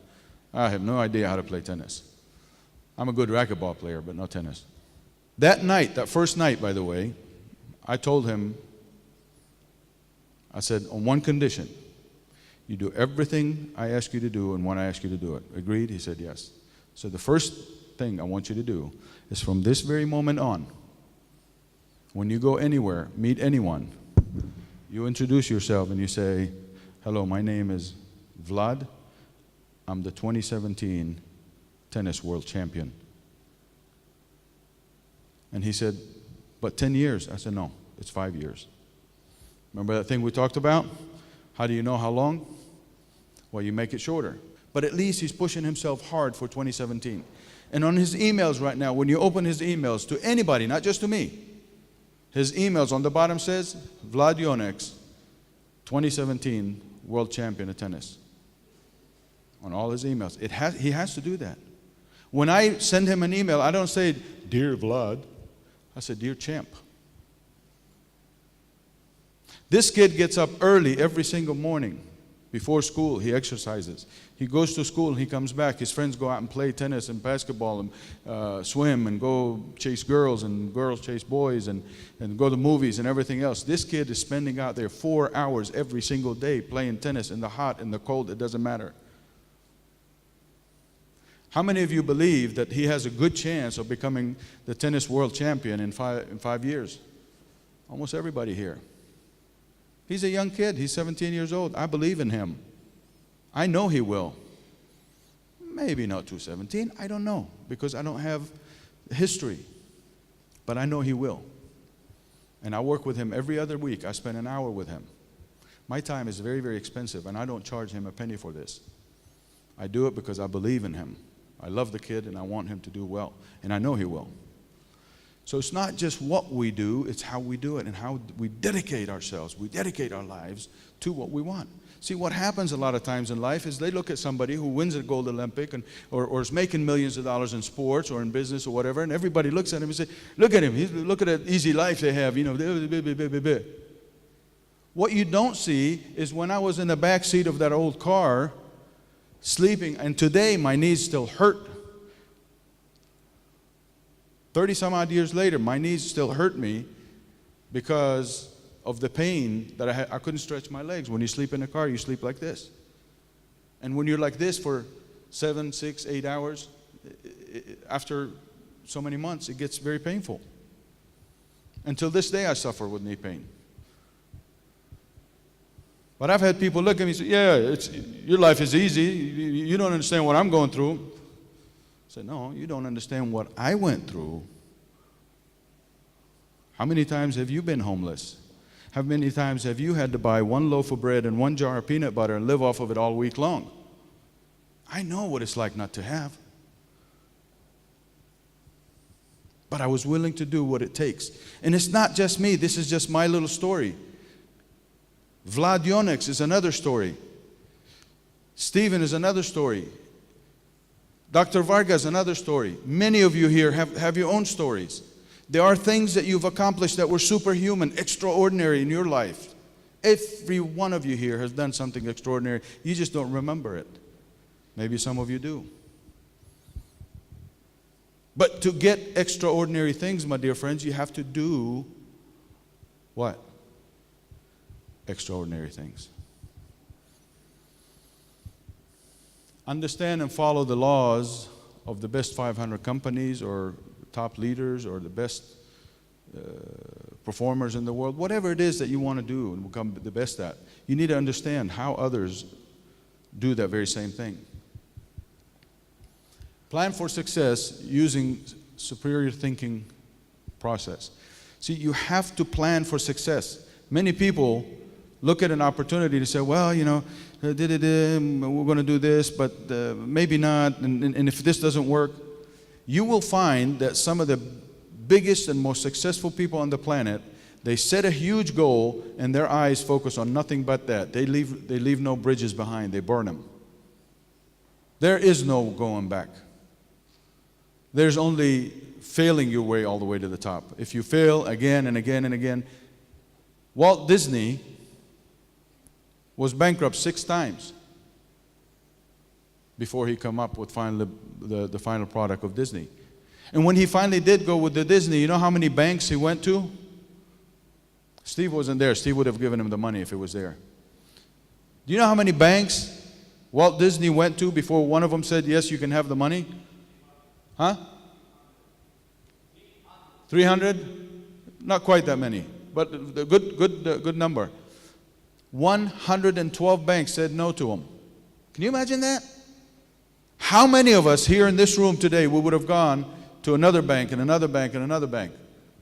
I have no idea how to play tennis. I'm a good racquetball player, but no tennis. That night, that first night, by the way, I told him, I said, on one condition, you do everything I ask you to do and when I ask you to do it. Agreed? He said yes. So the first thing I want you to do is from this very moment on, when you go anywhere, meet anyone, you introduce yourself and you say, hello, my name is Vlad. I'm the 2017 tennis world champion. And he said, but 10 years? I said, no, it's 5 years. Remember that thing we talked about? How do you know how long? Well, you make it shorter. But at least he's pushing himself hard for 2017. And on his emails right now, when you open his emails to anybody, not just to me, his emails on the bottom says, Vlad Ionex, 2017 world champion of tennis. On all his emails. He has to do that. When I send him an email, I don't say, dear Vlad. I say, dear champ. This kid gets up early every single morning. Before school, he exercises. He goes to school and he comes back. His friends go out and play tennis and basketball and swim and go chase girls and girls chase boys and go to movies and everything else. This kid is spending out there 4 hours every single day playing tennis in the hot and the cold. It doesn't matter. How many of you believe that he has a good chance of becoming the tennis world champion in 5 years? Almost everybody here. He's a young kid. He's 17 years old. I believe in him. I know he will. Maybe not 217. I don't know, because I don't have history. But I know he will. And I work with him every other week. I spend an hour with him. My time is very, very expensive, and I don't charge him a penny for this. I do it because I believe in him. I love the kid, and I want him to do well. And I know he will. So it's not just what we do, it's how we do it and how we dedicate ourselves. We dedicate our lives to what we want. See, what happens a lot of times in life is they look at somebody who wins a gold Olympic or is making millions of dollars in sports or in business or whatever, and everybody looks at him and says, look at him, look at that easy life they have, you know. What you don't see is when I was in the back seat of that old car, sleeping, and today my knees still hurt. 30 some odd years later, my knees still hurt me because of the pain that I had. I couldn't stretch my legs. When you sleep in the car, you sleep like this. And when you're like this for 7, 6, 8 hours, after so many months, it gets very painful. Until this day, I suffer with knee pain. But I've had people look at me and say, yeah, your life is easy. You don't understand what I'm going through. I said, no, you don't understand what I went through. How many times have you been homeless? How many times have you had to buy one loaf of bread and one jar of peanut butter and live off of it all week long? I know what it's like not to have. But I was willing to do what it takes. And it's not just me. This is just my little story. Vlad Yonix is another story. Stephen is another story. Dr. Vargas, another story. Many of you here have your own stories. There are things that you've accomplished that were superhuman, extraordinary in your life. Every one of you here has done something extraordinary. You just don't remember it. Maybe some of you do. But to get extraordinary things, my dear friends, you have to do what? Extraordinary things. Understand and follow the laws of the best 500 companies or top leaders or the best performers in the world. Whatever it is that you want to do and become the best at, you need to understand how others do that very same thing. Plan for success using superior thinking process. See, you have to plan for success. Many people look at an opportunity to say, well, you know, we're going to do this, but maybe not, and if this doesn't work, you will find that some of the biggest and most successful people on the planet, they set a huge goal and their eyes focus on nothing but that. They leave no bridges behind, they burn them. There is no going back. There's only failing your way all the way to the top. If you fail again and again and again, Walt Disney was bankrupt 6 times before he come up with the final product of Disney. And when he finally did go with the Disney, you know how many banks he went to? Steve wasn't there. Steve would have given him the money if it was there. Do you know how many banks Walt Disney went to before one of them said, yes, you can have the money? Huh? 300? Not quite that many, but a good number. 112 banks said no to him. Can you imagine that? How many of us here in this room today, we would have gone to another bank and another bank and another bank?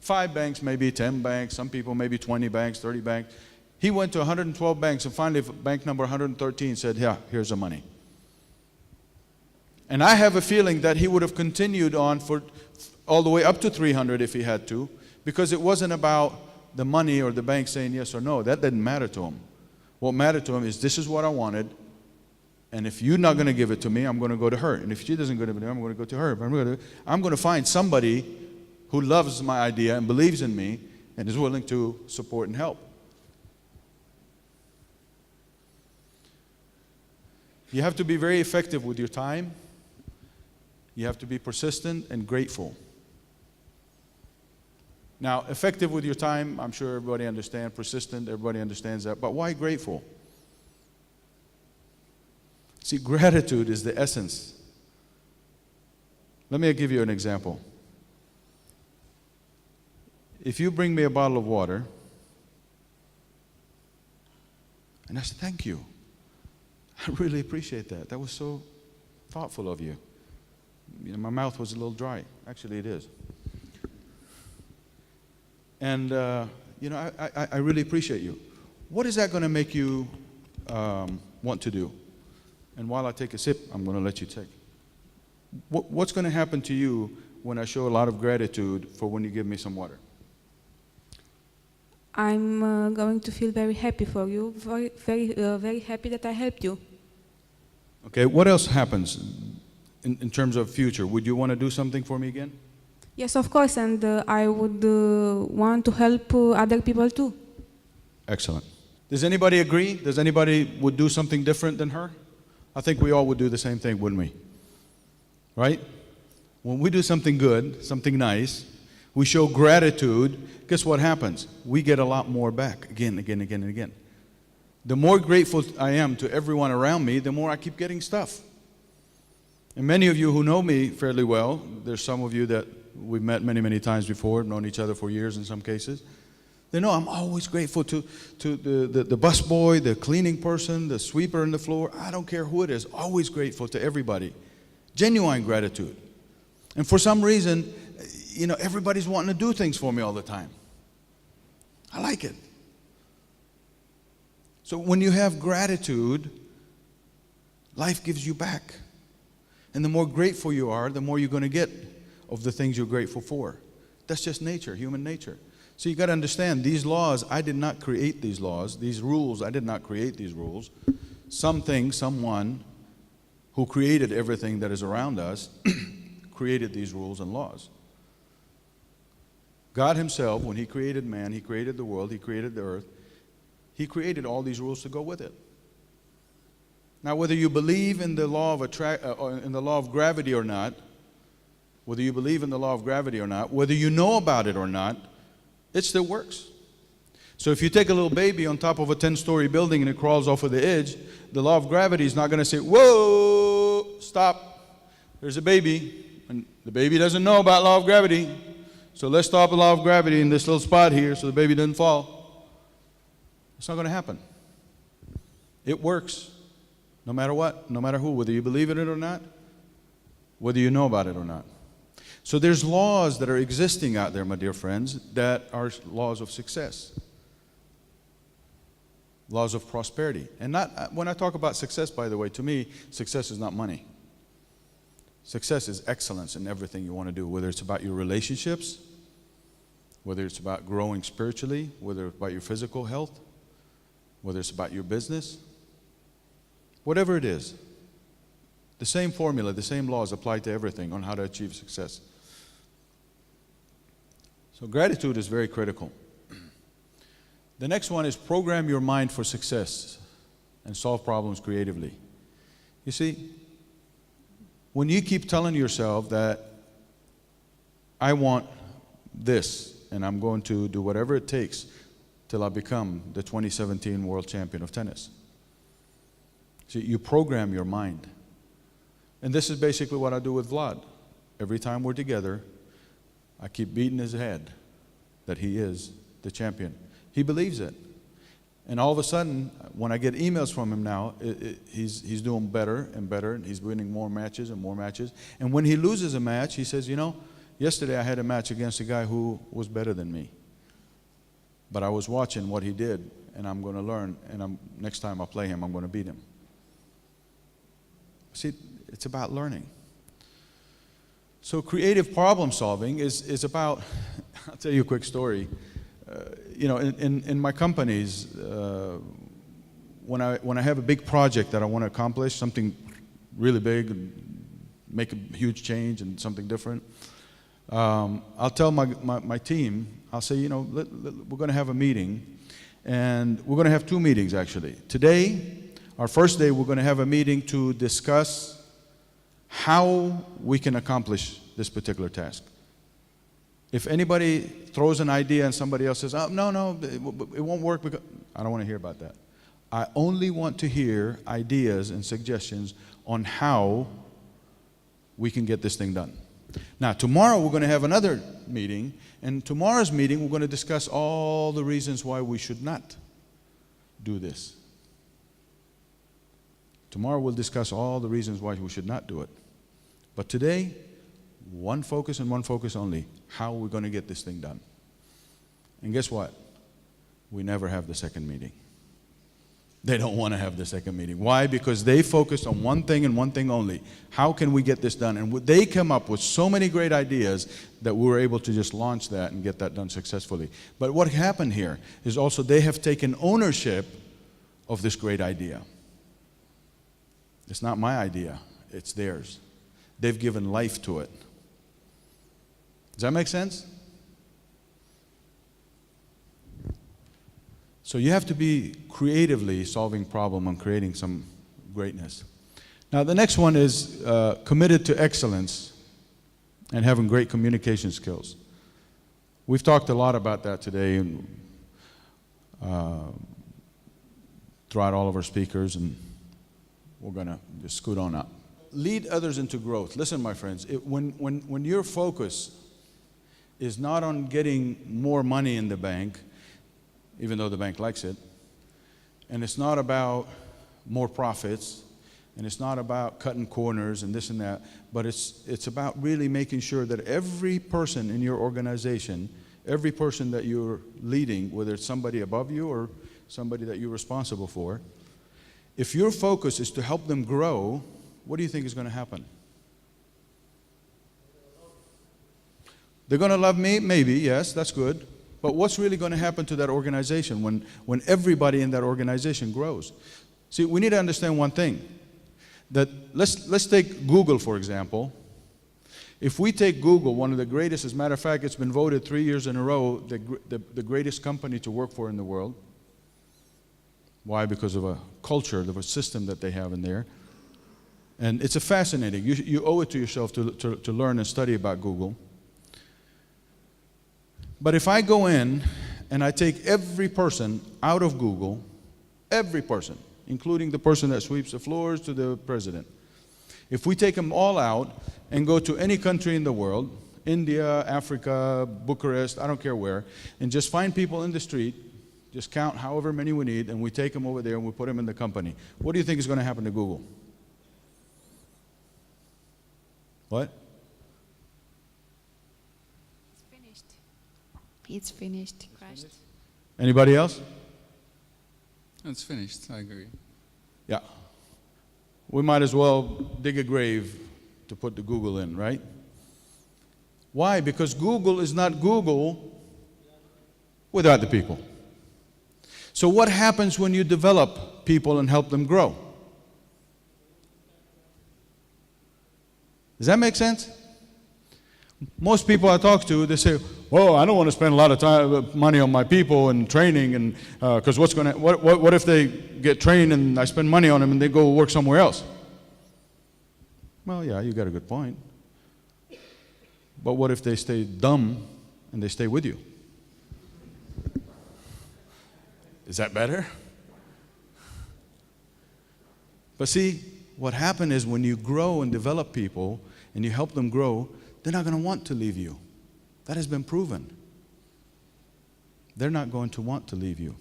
5 banks, maybe 10 banks, some people maybe 20 banks, 30 banks. He went to 112 banks and finally bank number 113 said, yeah, here's the money. And I have a feeling that he would have continued on for all the way up to 300 if he had to, because it wasn't about the money or the bank saying yes or no. That didn't matter to him. What mattered to him is, this is what I wanted, and if you're not going to give it to me, I'm going to go to her. And if she doesn't give it to me, I'm going to go to her. But I'm going to find somebody who loves my idea and believes in me and is willing to support and help. You have to be very effective with your time. You have to be persistent and grateful. Now, effective with your time, I'm sure everybody understands. Persistent, everybody understands that. But why grateful? See, gratitude is the essence Let me give you an example. If you bring me a bottle of water, and I say, thank you. I really appreciate that. That was so thoughtful of you. You know, my mouth was a little dry. Actually, it is. And, you know, I really appreciate you. What is that going to make you want to do? And while I take a sip, I'm going to let you take. What's going to happen to you when I show a lot of gratitude for when you give me some water? I'm going to feel very happy for you, very happy that I helped you. Okay, what else happens in terms of future? Would you want to do something for me again? Yes, of course, and I would want to help other people too. Excellent. Does anybody agree? Does anybody would do something different than her? I think we all would do the same thing, wouldn't we? Right? When we do something good, something nice, we show gratitude, guess what happens? We get a lot more back, again, again, again, and again. The more grateful I am to everyone around me, the more I keep getting stuff. And many of you who know me fairly well, there's some of you that we've met many, many times before, known each other for years in some cases. They know I'm always grateful to the bus boy, the cleaning person, the sweeper on the floor. I don't care who it is, always grateful to everybody. Genuine gratitude. And for some reason, you know, everybody's wanting to do things for me all the time. I like it. So when you have gratitude, life gives you back. And the more grateful you are, the more you're going to get of the things you're grateful for. That's just nature, human nature. So you got to understand, these laws, I did not create these laws. These rules, I did not create these rules. Something, someone who created everything that is around us created these rules and laws. God himself, when he created man, he created the world, he created the earth, he created all these rules to go with it. Now, whether you believe in the law of in the law of gravity or not, whether you believe in the law of gravity or not, whether you know about it or not, it still works. So if you take a little baby on top of a 10-story building and it crawls off of the edge, the law of gravity is not going to say, whoa, stop, there's a baby. And the baby doesn't know about law of gravity. So let's stop the law of gravity in this little spot here so the baby doesn't fall. It's not going to happen. It works no matter what, no matter who, whether you believe in it or not, whether you know about it or not. So there's laws that are existing out there, my dear friends, that are laws of success. Laws of prosperity. And not when I talk about success, by the way, to me, success is not money. Success is excellence in everything you want to do, whether it's about your relationships, whether it's about growing spiritually, whether it's about your physical health, whether it's about your business, whatever it is. The same formula, the same laws apply to everything on how to achieve success. So gratitude is very critical. The next one is program your mind for success and solve problems creatively. You see, when you keep telling yourself that I want this and I'm going to do whatever it takes till I become the 2017 world champion of tennis. See, you program your mind. And this is basically what I do with Vlad. Every time we're together, I keep beating his head that he is the champion. He believes it. And all of a sudden, when I get emails from him now, he's doing better and better, and he's winning more matches and more matches. And when he loses a match, he says, you know, yesterday I had a match against a guy who was better than me. But I was watching what he did, and I'm going to learn, and next time I play him, I'm going to beat him. See, it's about learning. So creative problem solving is about, I'll tell you a quick story. You know, in my companies, when I have a big project that I want to accomplish, something really big, and make a huge change and something different, I'll tell my team, I'll say, you know, we're going to have a meeting, and we're going to have two meetings actually. Today, our first day, we're going to have a meeting to discuss how we can accomplish this particular task. If anybody throws an idea and somebody else says, oh, no, it won't work, because I don't want to hear about that. I only want to hear ideas and suggestions on how we can get this thing done. Now, tomorrow we're going to have another meeting, and tomorrow's meeting we're going to discuss all the reasons why we should not do this. Tomorrow we'll discuss all the reasons why we should not do it. But today, one focus and one focus only. How are we going to get this thing done? And guess what? We never have the second meeting. They don't want to have the second meeting. Why? Because they focused on one thing and one thing only. How can we get this done? And they come up with so many great ideas that we were able to just launch that and get that done successfully. But what happened here is also they have taken ownership of this great idea. It's not my idea, it's theirs. They've given life to it. Does that make sense? So you have to be creatively solving problem and creating some greatness. Now the next one is committed to excellence and having great communication skills. We've talked a lot about that today and throughout all of our speakers, and we're going to just scoot on up. Lead others into growth. Listen, my friends, when your focus is not on getting more money in the bank, even though the bank likes it, and it's not about more profits, and it's not about cutting corners and this and that, but it's about really making sure that every person in your organization, every person that you're leading, whether it's somebody above you or somebody that you're responsible for, if your focus is to help them grow, what do you think is going to happen? They're going to love me? Maybe, yes, that's good. But what's really going to happen to that organization when everybody in that organization grows? See, we need to understand one thing. That let's take Google, for example. If we take Google, one of the greatest, as a matter of fact, it's been voted 3 years in a row, the greatest company to work for in the world. Why? Because of a culture, of a system that they have in there. And it's a fascinating, you owe it to yourself to learn and study about Google. But if I go in and I take every person out of Google, every person, including the person that sweeps the floors to the president, if we take them all out and go to any country in the world, India, Africa, Bucharest, I don't care where, and just find people in the street, just count however many we need, and we take them over there and we put them in the company, what do you think is going to happen to Google? What? It's finished, crashed. Anybody else? It's finished, I agree. Yeah. We might as well dig a grave to put the Google in, right? Why? Because Google is not Google without the people. So what happens when you develop people and help them grow? Does that make sense? Most people I talk to, they say, "Well, I don't want to spend a lot of money on my people and training, and because what if they get trained and I spend money on them and they go work somewhere else?" Well, yeah, you got a good point. But what if they stay dumb and they stay with you? Is that better? But see, what happened is when you grow and develop people and you help them grow, they're not going to want to leave you. That has been proven. They're not going to want to leave you.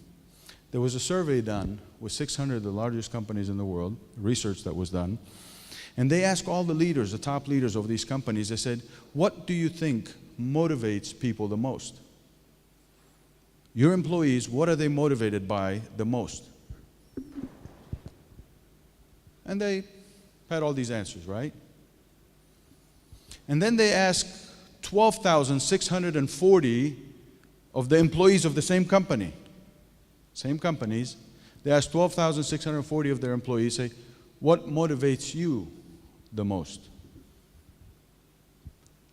There was a survey done with 600 of the largest companies in the world, research that was done, and they asked all the leaders, the top leaders of these companies, they said, "What do you think motivates people the most? Your employees, what are they motivated by the most?" And they had all these answers, right? And then they asked 12,640 of the employees of the same company, same companies. They asked 12,640 of their employees, say, "What motivates you the most?"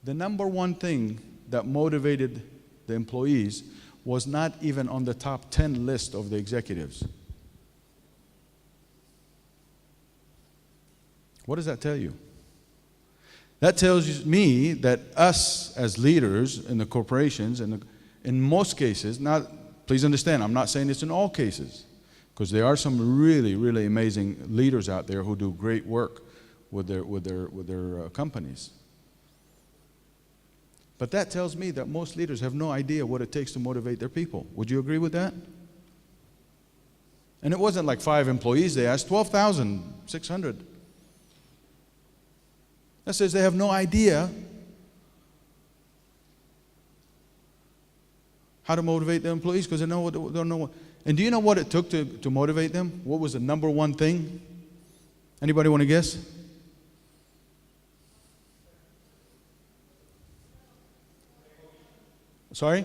The number one thing that motivated the employees was not even on the top 10 list of the executives. What does that tell you? That tells me that us as leaders in the corporations, and in most cases, please understand, I'm not saying it's in all cases, because there are some really, really amazing leaders out there who do great work with their companies. But that tells me that most leaders have no idea what it takes to motivate their people. Would you agree with that? And it wasn't like 5 employees they asked, 12,600. That says they have no idea how to motivate their employees because they don't know what. And do you know what it took to motivate them? What was the number one thing? Anybody want to guess? Sorry?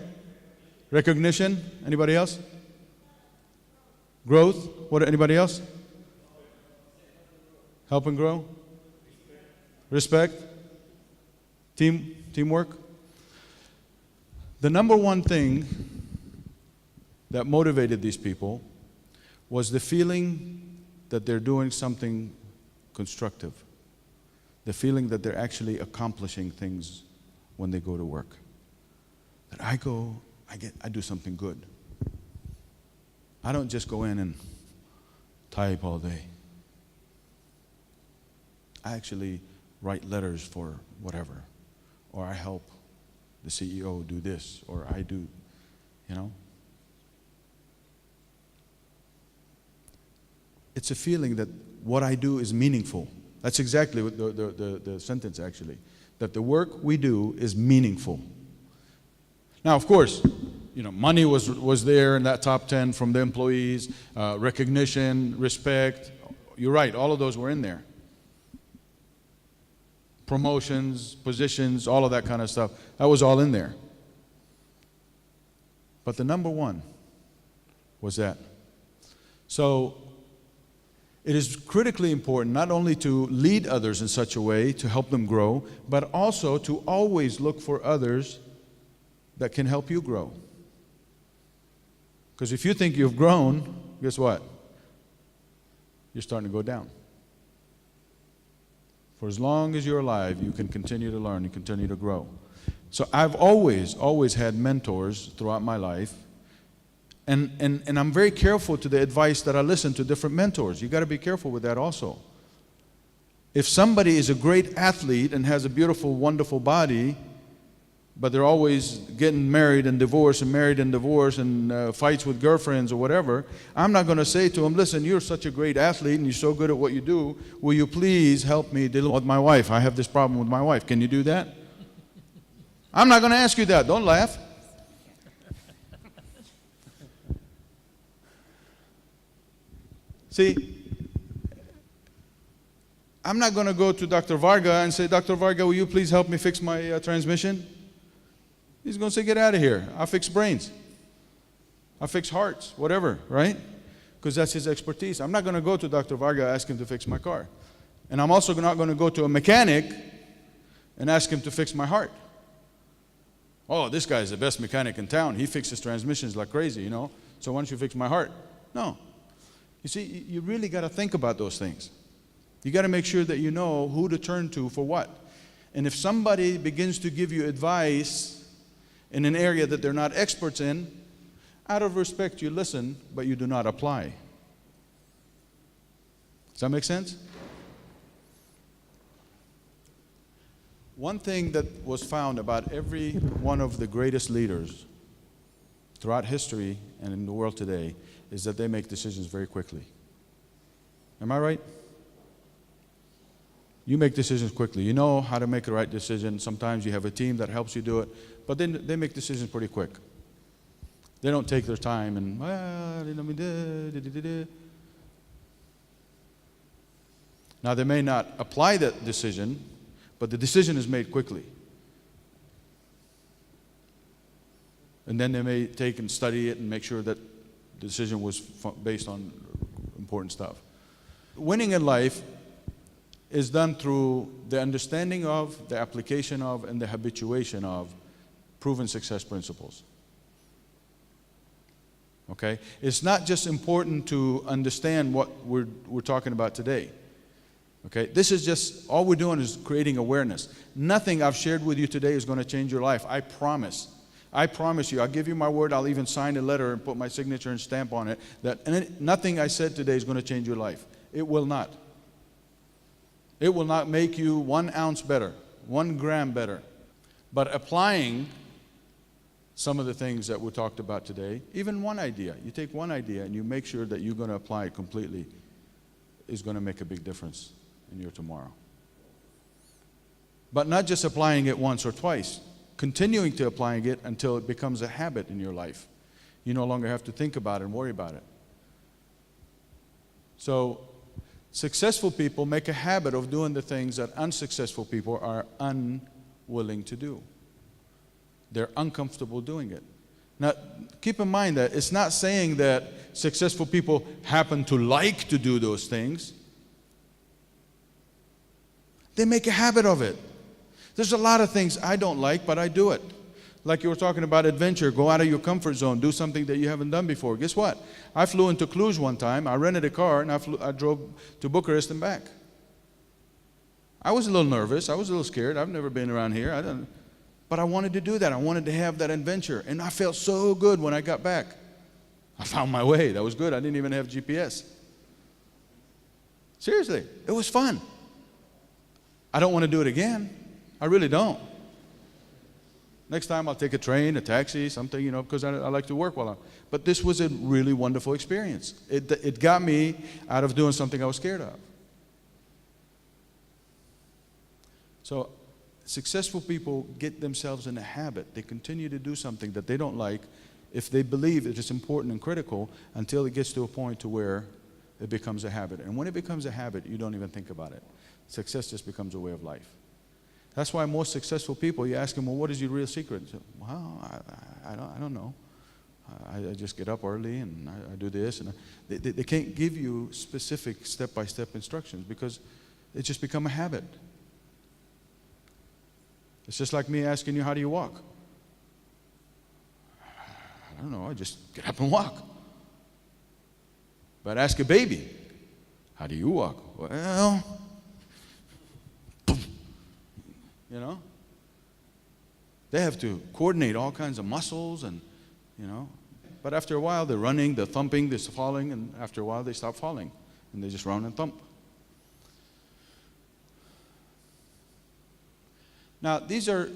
Recognition? Anybody else? Growth? What? Anybody else? Help and grow? Respect? Teamwork? The number one thing that motivated these people was the feeling that they're doing something constructive. The feeling that they're actually accomplishing things when they go to work. That I do something good. I don't just go in and type all day. I actually write letters for whatever. Or I help the CEO do this, or I do, you know. It's a feeling that what I do is meaningful. That's exactly what the sentence actually. That the work we do is meaningful. Now, of course, you know, money was there in that top 10 from the employees, recognition, respect. You're right, all of those were in there. Promotions, positions, all of that kind of stuff. That was all in there. But the number one was that. So it is critically important not only to lead others in such a way to help them grow, but also to always look for others that can help you grow. Because if you think you've grown, guess what? You're starting to go down. For as long as you're alive, you can continue to learn and continue to grow. So I've always had mentors throughout my life. And I'm very careful to the advice that I listen to different mentors. You got to be careful with that also. If somebody is a great athlete and has a beautiful, wonderful body, but they're always getting married and divorced and fights with girlfriends or whatever, I'm not going to say to them, listen, you're such a great athlete and you're so good at what you do, will you please help me deal with my wife? I have this problem with my wife. Can you do that? I'm not going to ask you that. Don't laugh. See, I'm not going to go to Dr. Varga and say, Dr. Varga, will you please help me fix my transmission? He's going to say, get out of here. I'll fix brains. I'll fix hearts, whatever, right? Because that's his expertise. I'm not going to go to Dr. Varga and ask him to fix my car. And I'm also not going to go to a mechanic and ask him to fix my heart. Oh, this guy is the best mechanic in town. He fixes transmissions like crazy, you know. So why don't you fix my heart? No. You see, you really got to think about those things. You got to make sure that you know who to turn to for what. And if somebody begins to give you advice in an area that they're not experts in, out of respect you listen, but you do not apply. Does that make sense? One thing that was found about every one of the greatest leaders throughout history and in the world today is that they make decisions very quickly. Am I right? You make decisions quickly. You know how to make the right decision. Sometimes you have a team that helps you do it, but then they make decisions pretty quick. They don't take their time and, Now they may not apply that decision, but the decision is made quickly. And then they may take and study it and make sure that the decision was based on important stuff. Winning in life is done through the understanding of, the application of, and the habituation of proven success principles. Okay? It's not just important to understand what we're talking about today. Okay? This is just, all we're doing is creating awareness. Nothing I've shared with you today is going to change your life. I promise. I promise you. I'll give you my word. I'll even sign a letter and put my signature and stamp on it. That nothing I said today is going to change your life. It will not. It will not make you 1 ounce better, 1 gram better. But applying some of the things that we talked about today, even one idea, you take one idea and you make sure that you're going to apply it completely, is going to make a big difference in your tomorrow. But not just applying it once or twice, continuing to applying it until it becomes a habit in your life. You no longer have to think about it and worry about it. So, successful people make a habit of doing the things that unsuccessful people are unwilling to do. They're uncomfortable doing it. Now, keep in mind that it's not saying that successful people happen to like to do those things. They make a habit of it. There's a lot of things I don't like, but I do it. Like you were talking about adventure, go out of your comfort zone, do something that you haven't done before. Guess what? I flew into Cluj one time, I rented a car, and I drove to Bucharest and back. I was a little nervous, I was a little scared, I've never been around here, but I wanted to do that, I wanted to have that adventure, and I felt so good when I got back. I found my way, that was good, I didn't even have GPS. Seriously, it was fun. I don't want to do it again, I really don't. Next time I'll take a train, a taxi, something, because I like to work while I'm. But this was a really wonderful experience. It got me out of doing something I was scared of. So successful people get themselves in a habit. They continue to do something that they don't like if they believe it is important and critical until it gets to a point to where it becomes a habit. And when it becomes a habit, you don't even think about it. Success just becomes a way of life. That's why most successful people, you ask them, well, what is your real secret? Say, well, I don't know. I just get up early and I do this. And they can't give you specific step-by-step instructions because it's just become a habit. It's just like me asking you, how do you walk? I don't know, I just get up and walk. But ask a baby, how do you walk? Well, they have to coordinate all kinds of muscles and, but after a while they're running, they're thumping, they're falling, and after a while they stop falling and they just run and thump. Now, these are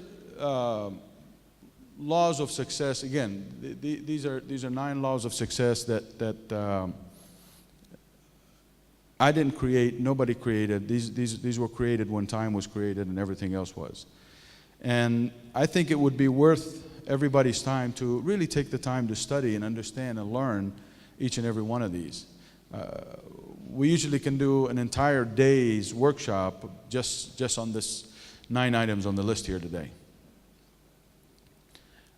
laws of success. Again, these are 9 laws of success that I didn't create, nobody created. These were created when time was created and everything else was. And I think it would be worth everybody's time to really take the time to study and understand and learn each and every one of these. We usually can do an entire day's workshop just on this 9 items on the list here today.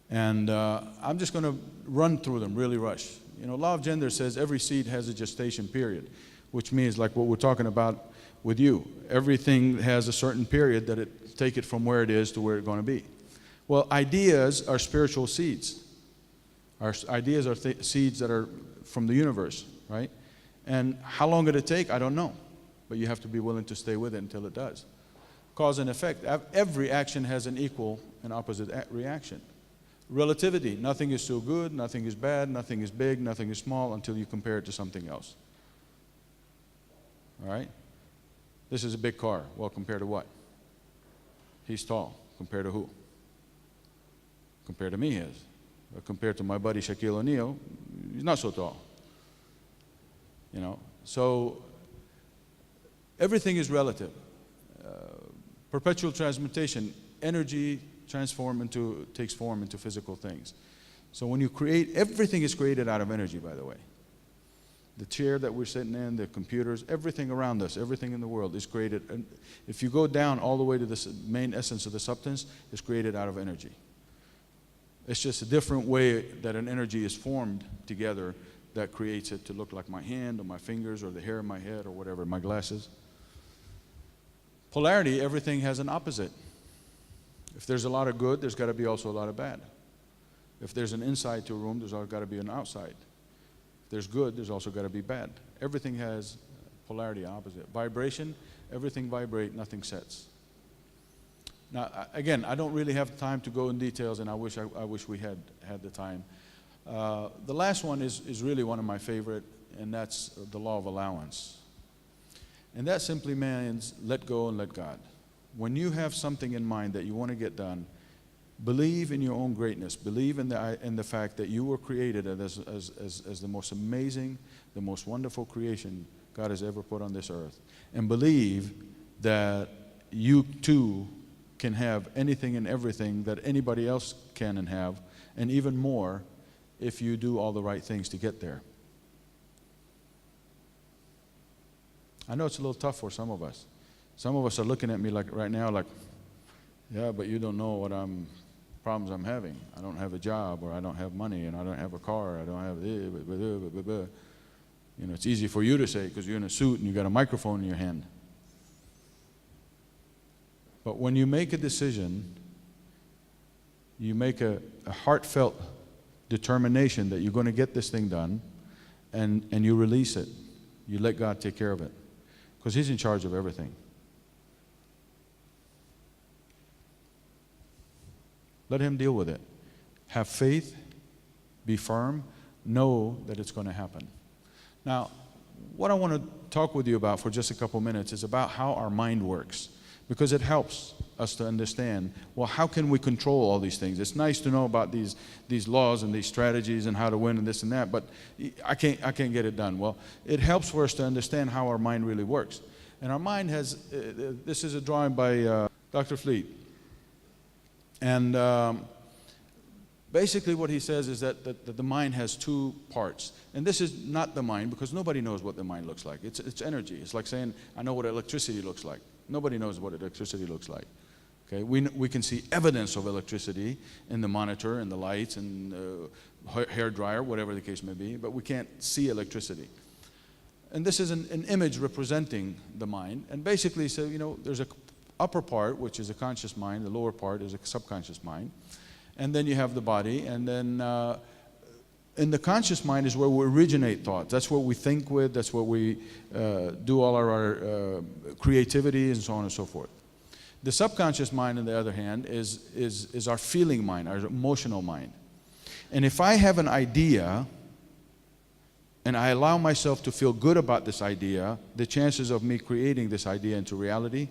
And I'm just going to run through them, really rush. Law of gender says every seed has a gestation period, which means like what we're talking about with you. Everything has a certain period that it take it from where it is to where it's going to be. Well, ideas are spiritual seeds. Our ideas are seeds that are from the universe, right? And how long it'll take, I don't know. But you have to be willing to stay with it until it does. Cause and effect. Every action has an equal and opposite reaction. Relativity. Nothing is so good, nothing is bad, nothing is big, nothing is small until you compare it to something else. All right? This is a big car. Well, compared to what? He's tall. Compared to who? Compared to me, he is. But compared to my buddy Shaquille O'Neal, he's not so tall. So everything is relative. Perpetual transmutation, energy takes form into physical things. So when you create, everything is created out of energy, by the way. The chair that we're sitting in, the computers, everything around us, everything in the world is created. And if you go down all the way to the main essence of the substance, it's created out of energy. It's just a different way that an energy is formed together that creates it to look like my hand or my fingers or the hair in my head or whatever, my glasses. Polarity, everything has an opposite. If there's a lot of good, there's got to be also a lot of bad. If there's an inside to a room, there's got to be an outside. If there's good, there's also got to be bad. Everything has polarity opposite. Vibration, everything vibrates, nothing sets. Now, again, I don't really have time to go in details, and I wish we had the time. The last one is really one of my favorite, and that's the law of allowance. And that simply means let go and let God. When you have something in mind that you want to get done, Believe in your own greatness. Believe in the fact that you were created as the most amazing, the most wonderful creation God has ever put on this earth. And believe that you too can have anything and everything that anybody else can and have, and even more if you do all the right things to get there. I know it's a little tough for some of us. Some of us are looking at me like right now like, yeah, but you don't know what problems I'm having. I don't have a job, or I don't have money, and I don't have a car, I don't have this, you know, it's easy for you to say because you're in a suit and you got a microphone in your hand. But when you make a decision, you make a heartfelt determination that you're going to get this thing done, and you release it. You let God take care of it, because He's in charge of everything. Let Him deal with it. Have faith, be firm, know that it's going to happen. Now, what I want to talk with you about for just a couple minutes is about how our mind works, because it helps us to understand, well, how can we control all these things? It's nice to know about these laws and these strategies and how to win and this and that, but I can't get it done. Well, it helps for us to understand how our mind really works. And our mind has, this is a drawing by Dr. Fleet. And basically what he says is that the mind has two parts. And this is not the mind, because nobody knows what the mind looks like. It's energy. It's like saying, I know what electricity looks like. Nobody knows what electricity looks like. Okay? We can see evidence of electricity in the monitor and the lights and hair dryer, whatever the case may be, but we can't see electricity. And this is an image representing the mind. And basically, so, you know, there's a upper part, which is a conscious mind. The lower part is a subconscious mind. And then you have the body. And then in the conscious mind is where we originate thoughts. That's what we think with. That's what we do all our creativity and so on and so forth. The subconscious mind, on the other hand, is our feeling mind, our emotional mind. And if I have an idea and I allow myself to feel good about this idea, the chances of me creating this idea into reality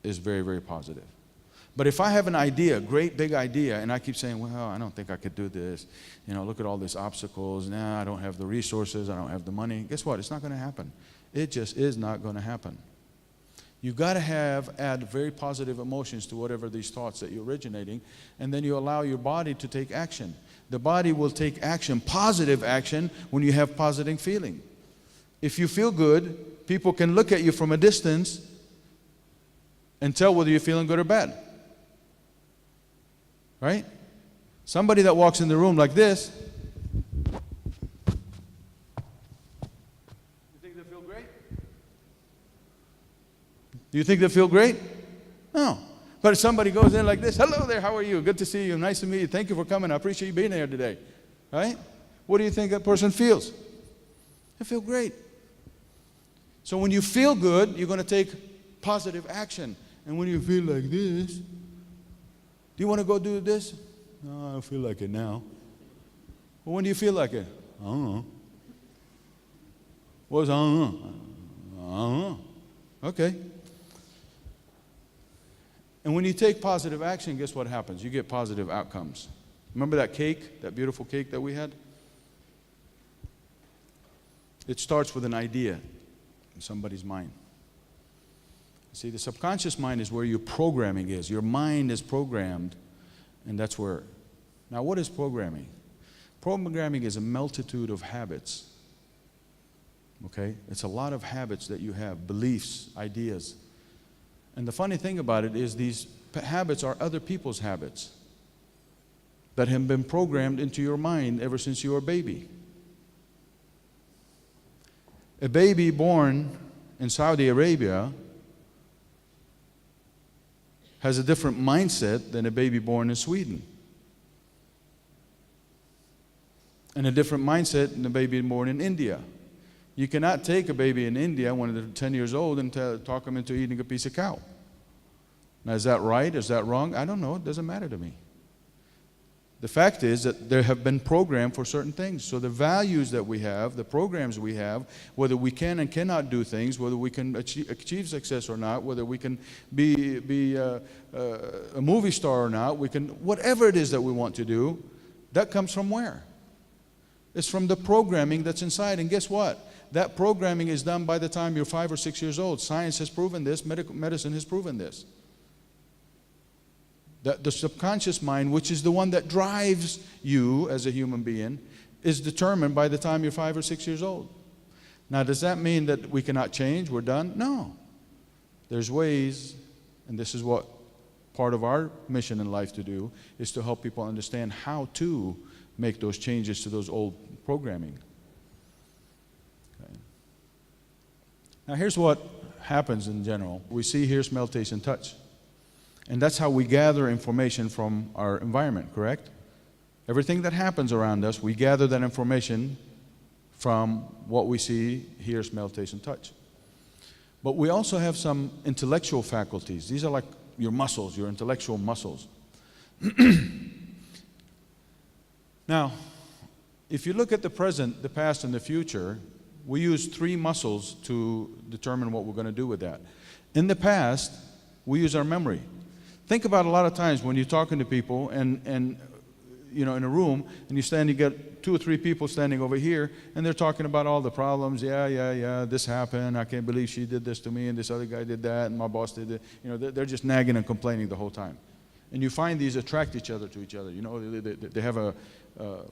is very, very positive. But if I have an idea, a great big idea, and I keep saying, well, I don't think I could do this. You know, look at all these obstacles. Nah, I don't have the resources. I don't have the money. Guess what? It's not going to happen. It just is not going to happen. You've got to add very positive emotions to whatever these thoughts that you're originating, and then you allow your body to take action. The body will take action, positive action, when you have positive feeling. If you feel good, people can look at you from a distance and tell whether you're feeling good or bad. Right? Somebody that walks in the room like this, you think they feel great? Do you think they feel great? No. But if somebody goes in like this, hello there, how are you? Good to see you, nice to meet you, thank you for coming, I appreciate you being here today. Right? What do you think that person feels? They feel great. So when you feel good, you're going to take positive action. And when you feel like this, do you want to go do this? No, I don't feel like it now. Well, when do you feel like it? I don't know. What's I don't know? I don't know. Okay. And when you take positive action, guess what happens? You get positive outcomes. Remember that cake, that beautiful cake that we had? It starts with an idea in somebody's mind. See, the subconscious mind is where your programming is. Your mind is programmed, and that's where. Now, what is programming? Programming is a multitude of habits. Okay? It's a lot of habits that you have, beliefs, ideas. And the funny thing about it is these habits are other people's habits that have been programmed into your mind ever since you were a baby. A baby born in Saudi Arabia has a different mindset than a baby born in Sweden. And a different mindset than a baby born in India. You cannot take a baby in India when they're 10 years old and talk them into eating a piece of cow. Now, is that right? Is that wrong? I don't know. It doesn't matter to me. The fact is that they have been programmed for certain things. So the values that we have, the programs we have, whether we can and cannot do things, whether we can achieve success or not, whether we can be a movie star or not, whatever it is that we want to do, that comes from where? It's from the programming that's inside. And guess what? That programming is done by the time you're 5 or 6 years old. Science has proven this. Medicine has proven this. The subconscious mind, which is the one that drives you as a human being, is determined by the time you're 5 or 6 years old. Now, does that mean that we cannot change? We're done? No. There's ways, and this is what part of our mission in life to do, is to help people understand how to make those changes to those old programming. Okay. Now, here's what happens in general. We see, hear, smell, taste, and touch. And that's how we gather information from our environment, correct? Everything that happens around us, we gather that information from what we see, hear, smell, taste, and touch. But we also have some intellectual faculties. These are like your muscles, your intellectual muscles. Now, if you look at the present, the past, and the future, we use 3 muscles to determine what we're going to do with that. In the past, we use our memory. Think about a lot of times when you're talking to people and you know, in a room, and you get 2 or 3 people standing over here, and they're talking about all the problems. Yeah, this happened. I can't believe she did this to me, and this other guy did that, and my boss did it. You know, they're just nagging and complaining the whole time. And you find these attract each other to each other. You know, they have a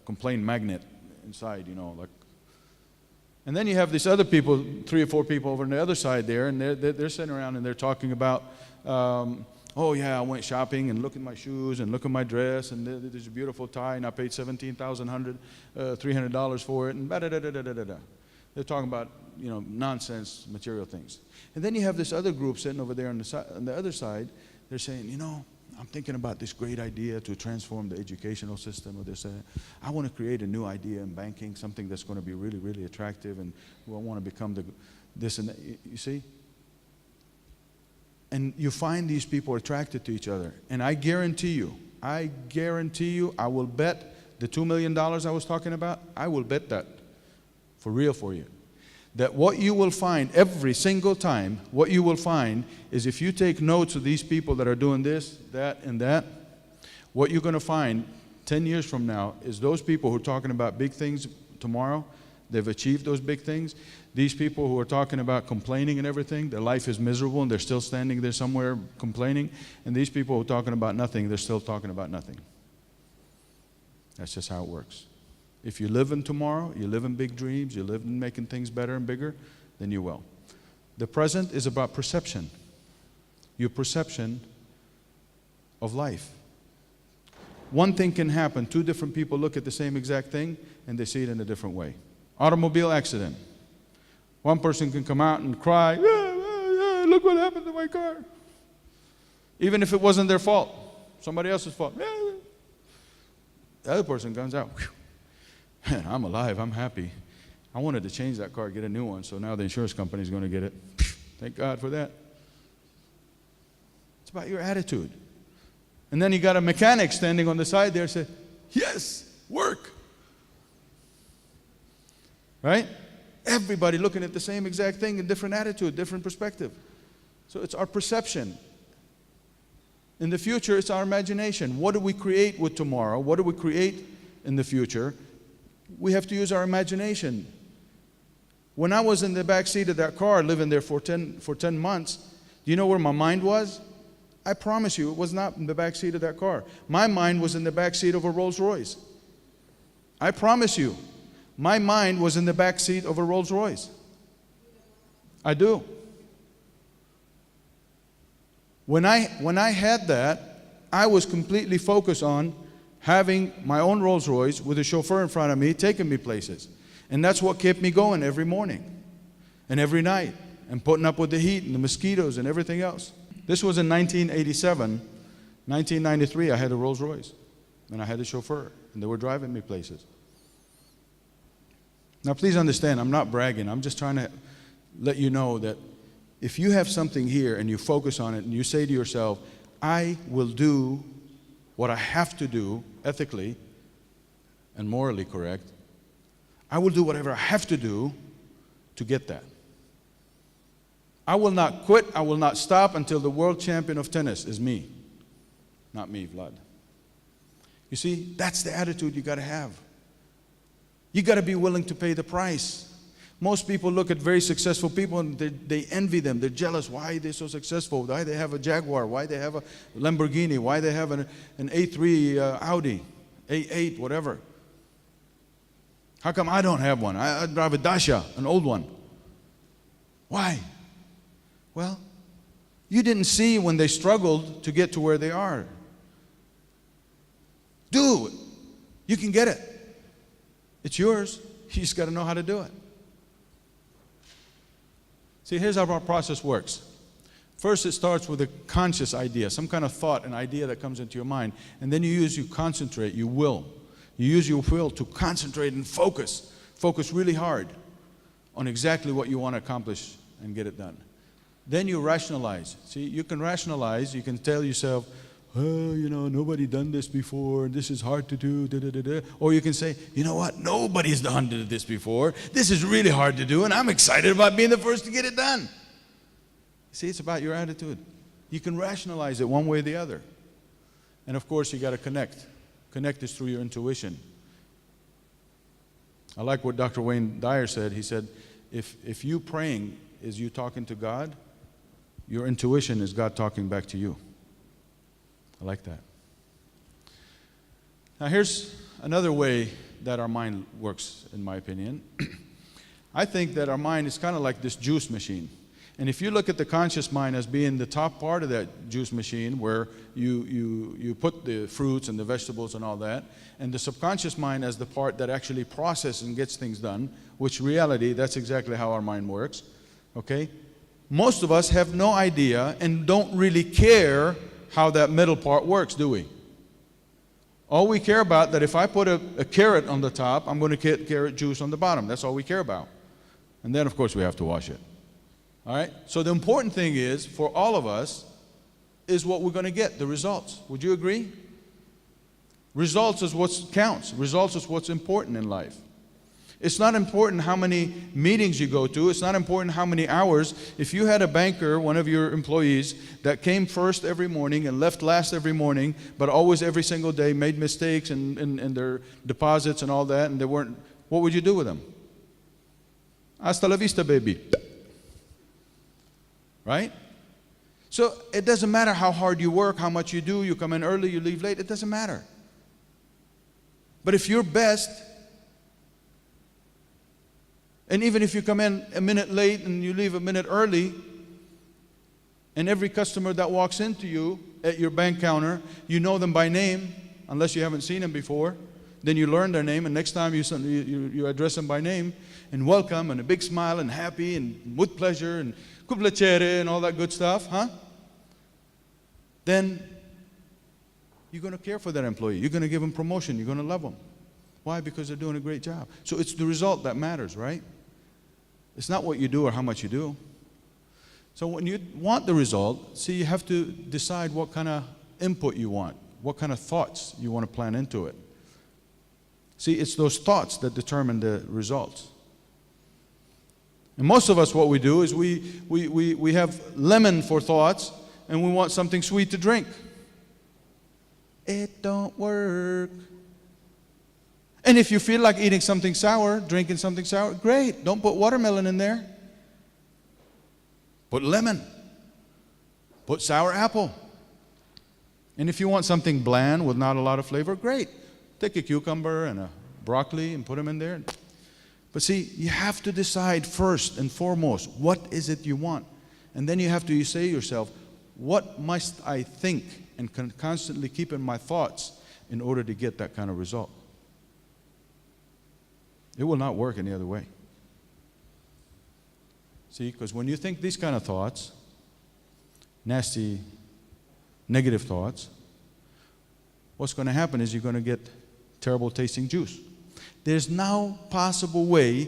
complaint magnet inside, you know, like. And then you have these other people, 3 or 4 people over on the other side there, and they're sitting around and they're talking about, oh yeah, I went shopping and look at my shoes and look at my dress and there's a beautiful tie and I paid $17,300 for it and da-da-da-da-da-da-da. They're talking about, you know, nonsense, material things. And then you have this other group sitting over there on the other side. They're saying, you know, I'm thinking about this great idea to transform the educational system. Or this, I want to create a new idea in banking, something that's going to be really, really attractive, and I want to become this and that. You see? And you find these people attracted to each other. And I guarantee you, I will bet the $2 million I was talking about, I will bet that for real for you. That what you will find every single time, what you will find is if you take notes of these people that are doing this, that, and that, what you're going to find 10 years from now is those people who are talking about big things tomorrow, they've achieved those big things. These people who are talking about complaining and everything, their life is miserable and they're still standing there somewhere complaining. And these people who are talking about nothing, they're still talking about nothing. That's just how it works. If you live in tomorrow, you live in big dreams, you live in making things better and bigger, then you will. The present is about perception. Your perception of life. One thing can happen. 2 different people look at the same exact thing and they see it in a different way. Automobile accident. One person can come out and cry, look what happened to my car. Even if it wasn't their fault, somebody else's fault. The other person comes out, man, I'm alive, I'm happy. I wanted to change that car, get a new one, so now the insurance company is going to get it. Thank God for that. It's about your attitude. And then you got a mechanic standing on the side there and say, yes, work. Right? Everybody looking at the same exact thing in different attitude, different perspective. So it's our perception. In the future, it's our imagination. What do we create with tomorrow? What do we create in the future? We have to use our imagination. When I was in the back seat of that car, living there for 10 months, do you know where my mind was? I promise you, it was not in the back seat of that car. My mind was in the back seat of a Rolls Royce. I promise you, my mind was in the back seat of a Rolls Royce. I do. When I had that, I was completely focused on having my own Rolls Royce with a chauffeur in front of me taking me places. And that's what kept me going every morning and every night and putting up with the heat and the mosquitoes and everything else. This was in 1987. 1993, I had a Rolls Royce and I had a chauffeur and they were driving me places. Now please understand, I'm not bragging. I'm just trying to let you know that if you have something here and you focus on it and you say to yourself, I will do what I have to do ethically and morally correct, I will do whatever I have to do to get that. I will not quit, I will not stop until the world champion of tennis is me. Not me, Vlad. You see, that's the attitude you got to have. You got to be willing to pay the price. Most people look at very successful people and they envy them. They're jealous. Why are they so successful? Why they have a Jaguar? Why they have a Lamborghini? Why they have an A3 Audi, A8, whatever. How come I don't have one? I drive a Dacia, an old one. Why? Well, you didn't see when they struggled to get to where they are. Do it. You can get it. It's yours. You just got to know how to do it. See, here's how our process works. First, it starts with a conscious idea, some kind of thought, an idea that comes into your mind. And then you concentrate, you will. You use your will to concentrate and focus. Focus really hard on exactly what you want to accomplish and get it done. Then you rationalize. See, you can rationalize, you can tell yourself, oh, you know, nobody done this before, this is hard to do, da, da, da, da. Or you can say, you know what, nobody's done this before, this is really hard to do, and I'm excited about being the first to get it done. See, it's about your attitude. You can rationalize it one way or the other. And of course, you got to connect. Connect is through your intuition. I like what Dr. Wayne Dyer said. He said, if you praying is you talking to God, your intuition is God talking back to you. I like that. Now here's another way that our mind works, in my opinion. I think that our mind is kind of like this juice machine. And if you look at the conscious mind as being the top part of that juice machine where you put the fruits and the vegetables and all that, and the subconscious mind as the part that actually processes and gets things done, which reality, that's exactly how our mind works. Okay? Most of us have no idea and don't really care how that middle part works, do we? All we care about that if I put a carrot on the top, I'm going to get carrot juice on the bottom. That's all we care about. And then, of course, we have to wash it. All right? So the important thing is, for all of us, is what we're going to get, the results. Would you agree? Results is what counts. Results is what's important in life. It's not important how many meetings you go to. It's not important how many hours. If you had a banker, one of your employees, that came first every morning and left last every morning, but always every single day made mistakes in their deposits and all that, and they weren't, what would you do with them? Hasta la vista, baby. Right? So it doesn't matter how hard you work, how much you do, you come in early, you leave late, it doesn't matter. But if you're best, and even if you come in a minute late and you leave a minute early, and every customer that walks into you at your bank counter, you know them by name, unless you haven't seen them before, then you learn their name, and next time you address them by name, and welcome, and a big smile, and happy, and with pleasure, and and all that good stuff, huh? Then you're going to care for that employee. You're going to give them promotion. You're going to love them. Why? Because they're doing a great job. So it's the result that matters, right? It's not what you do or how much you do. So when you want the result, see, you have to decide what kind of input you want, what kind of thoughts you want to plan into it. See, it's those thoughts that determine the results. And most of us, what we do is we have lemon for thoughts, and we want something sweet to drink. It don't work. And if you feel like eating something sour, drinking something sour, great. Don't put watermelon in there. Put lemon. Put sour apple. And if you want something bland with not a lot of flavor, great. Take a cucumber and a broccoli and put them in there. But see, you have to decide first and foremost, what is it you want? And then you have to say to yourself, what must I think and constantly keep in my thoughts in order to get that kind of result? It will not work any other way. See, because when you think these kind of thoughts, nasty, negative thoughts, what's going to happen is you're going to get terrible tasting juice. There's no possible way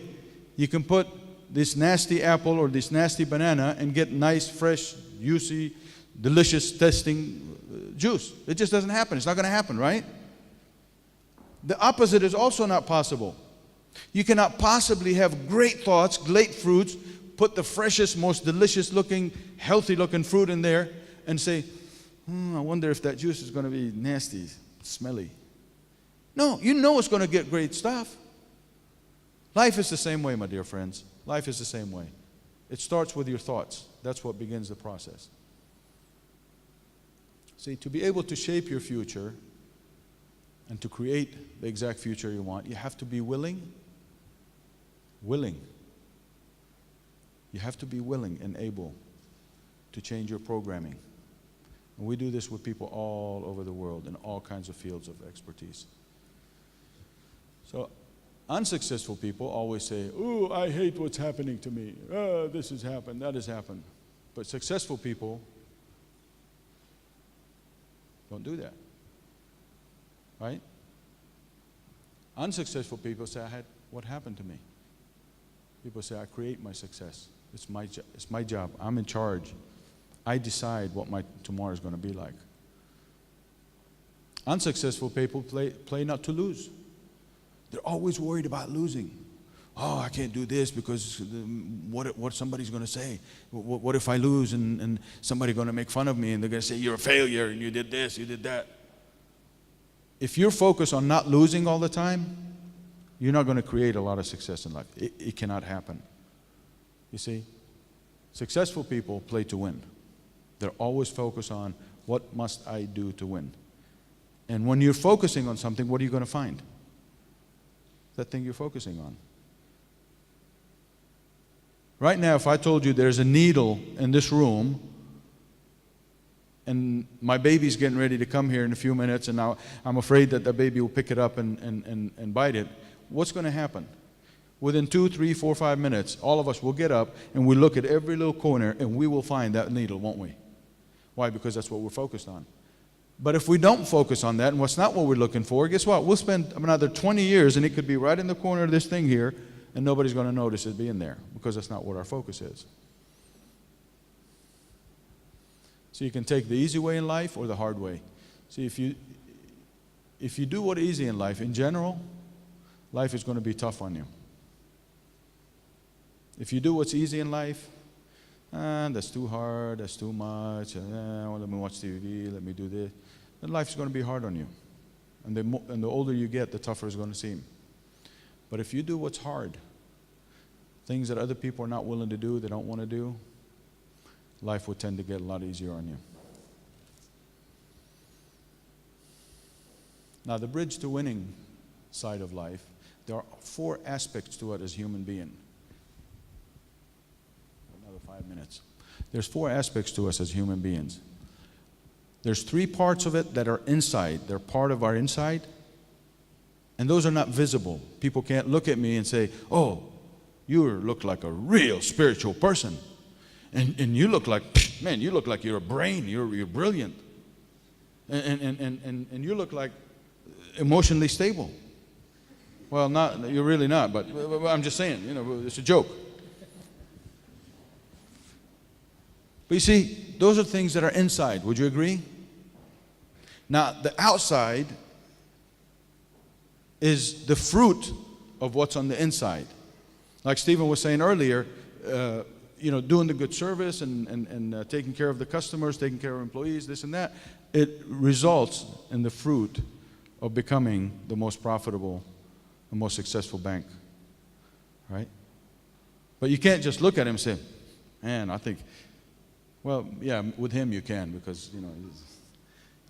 you can put this nasty apple or this nasty banana and get nice, fresh, juicy, delicious tasting juice. It just doesn't happen. It's not going to happen, right? The opposite is also not possible. You cannot possibly have great thoughts, great fruits, put the freshest, most delicious looking, healthy looking fruit in there and say, I wonder if that juice is going to be nasty, smelly. No, you know it's going to get great stuff. Life is the same way, my dear friends. Life is the same way. It starts with your thoughts. That's what begins the process. See, to be able to shape your future and to create the exact future you want, you have to be willing. Willing. You have to be willing and able to change your programming. And we do this with people all over the world in all kinds of fields of expertise. So, unsuccessful people always say, "Oh, I hate what's happening to me. Oh, this has happened, that has happened." But successful people don't do that. Right? Unsuccessful people say, "What happened to me?" People say, "I create my success. It's my job. I'm in charge. I decide what my tomorrow is going to be like." Unsuccessful people play not to lose. They're always worried about losing. Oh, I can't do this because what somebody's going to say. What if I lose and somebody's going to make fun of me and they're going to say, "You're a failure and you did this, you did that." If you're focused on not losing all the time, you're not going to create a lot of success in life. It cannot happen. You see, successful people play to win. They're always focused on what must I do to win. And when you're focusing on something, what are you going to find? That thing you're focusing on. Right now, if I told you there's a needle in this room and my baby's getting ready to come here in a few minutes and now I'm afraid that the baby will pick it up and bite it, what's going to happen? Within 2, 3, 4, 5 minutes, all of us will get up and we look at every little corner and we will find that needle, won't we? Why? Because that's what we're focused on. But if we don't focus on that and what's not what we're looking for, guess what? We'll spend another 20 years and it could be right in the corner of this thing here and nobody's going to notice it being there because that's not what our focus is. So you can take the easy way in life or the hard way. See, if you do what's easy in life, in general, life is going to be tough on you. If you do what's easy in life, that's too hard, that's too much, let me watch TV, let me do this, then life's going to be hard on you. And the older you get, the tougher it's going to seem. But if you do what's hard, things that other people are not willing to do, they don't want to do, life will tend to get a lot easier on you. Now, the bridge to winning side of life, there are 4 aspects to it as human being. Another 5 minutes. There's 4 aspects to us as human beings. There's 3 parts of it that are inside. They're part of our inside. And those are not visible. People can't look at me and say, "Oh, you look like a real spiritual person. And you look like, man, you look like you're a brain, you're brilliant. And you look like emotionally stable." Well, you're really not, but I'm just saying, it's a joke. But you see, those are things that are inside. Would you agree? Now, the outside is the fruit of what's on the inside. Like Stephen was saying earlier, doing the good service and taking care of the customers, taking care of employees, this and that, it results in the fruit of becoming the most profitable and most successful bank. Right? But you can't just look at him and say, "Man, I think," well, yeah, with him you can because,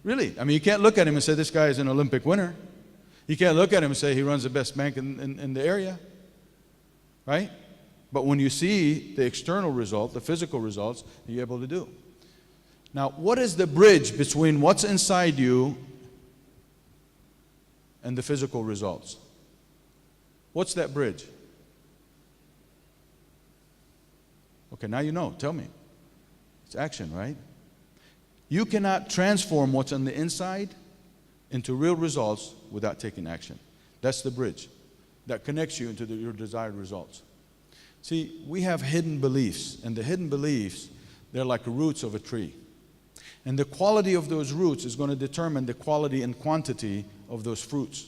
really, I mean, you can't look at him and say, "This guy is an Olympic winner." You can't look at him and say, "He runs the best bank in the area." Right? But when you see the external result, the physical results, you're able to do. Now, what is the bridge between what's inside you and the physical results? What's that bridge? Okay, now you know. Tell me. It's action, right? You cannot transform what's on the inside into real results without taking action. That's the bridge that connects you into your desired results. See, we have hidden beliefs, and the hidden beliefs, they're like the roots of a tree. And the quality of those roots is going to determine the quality and quantity of those fruits.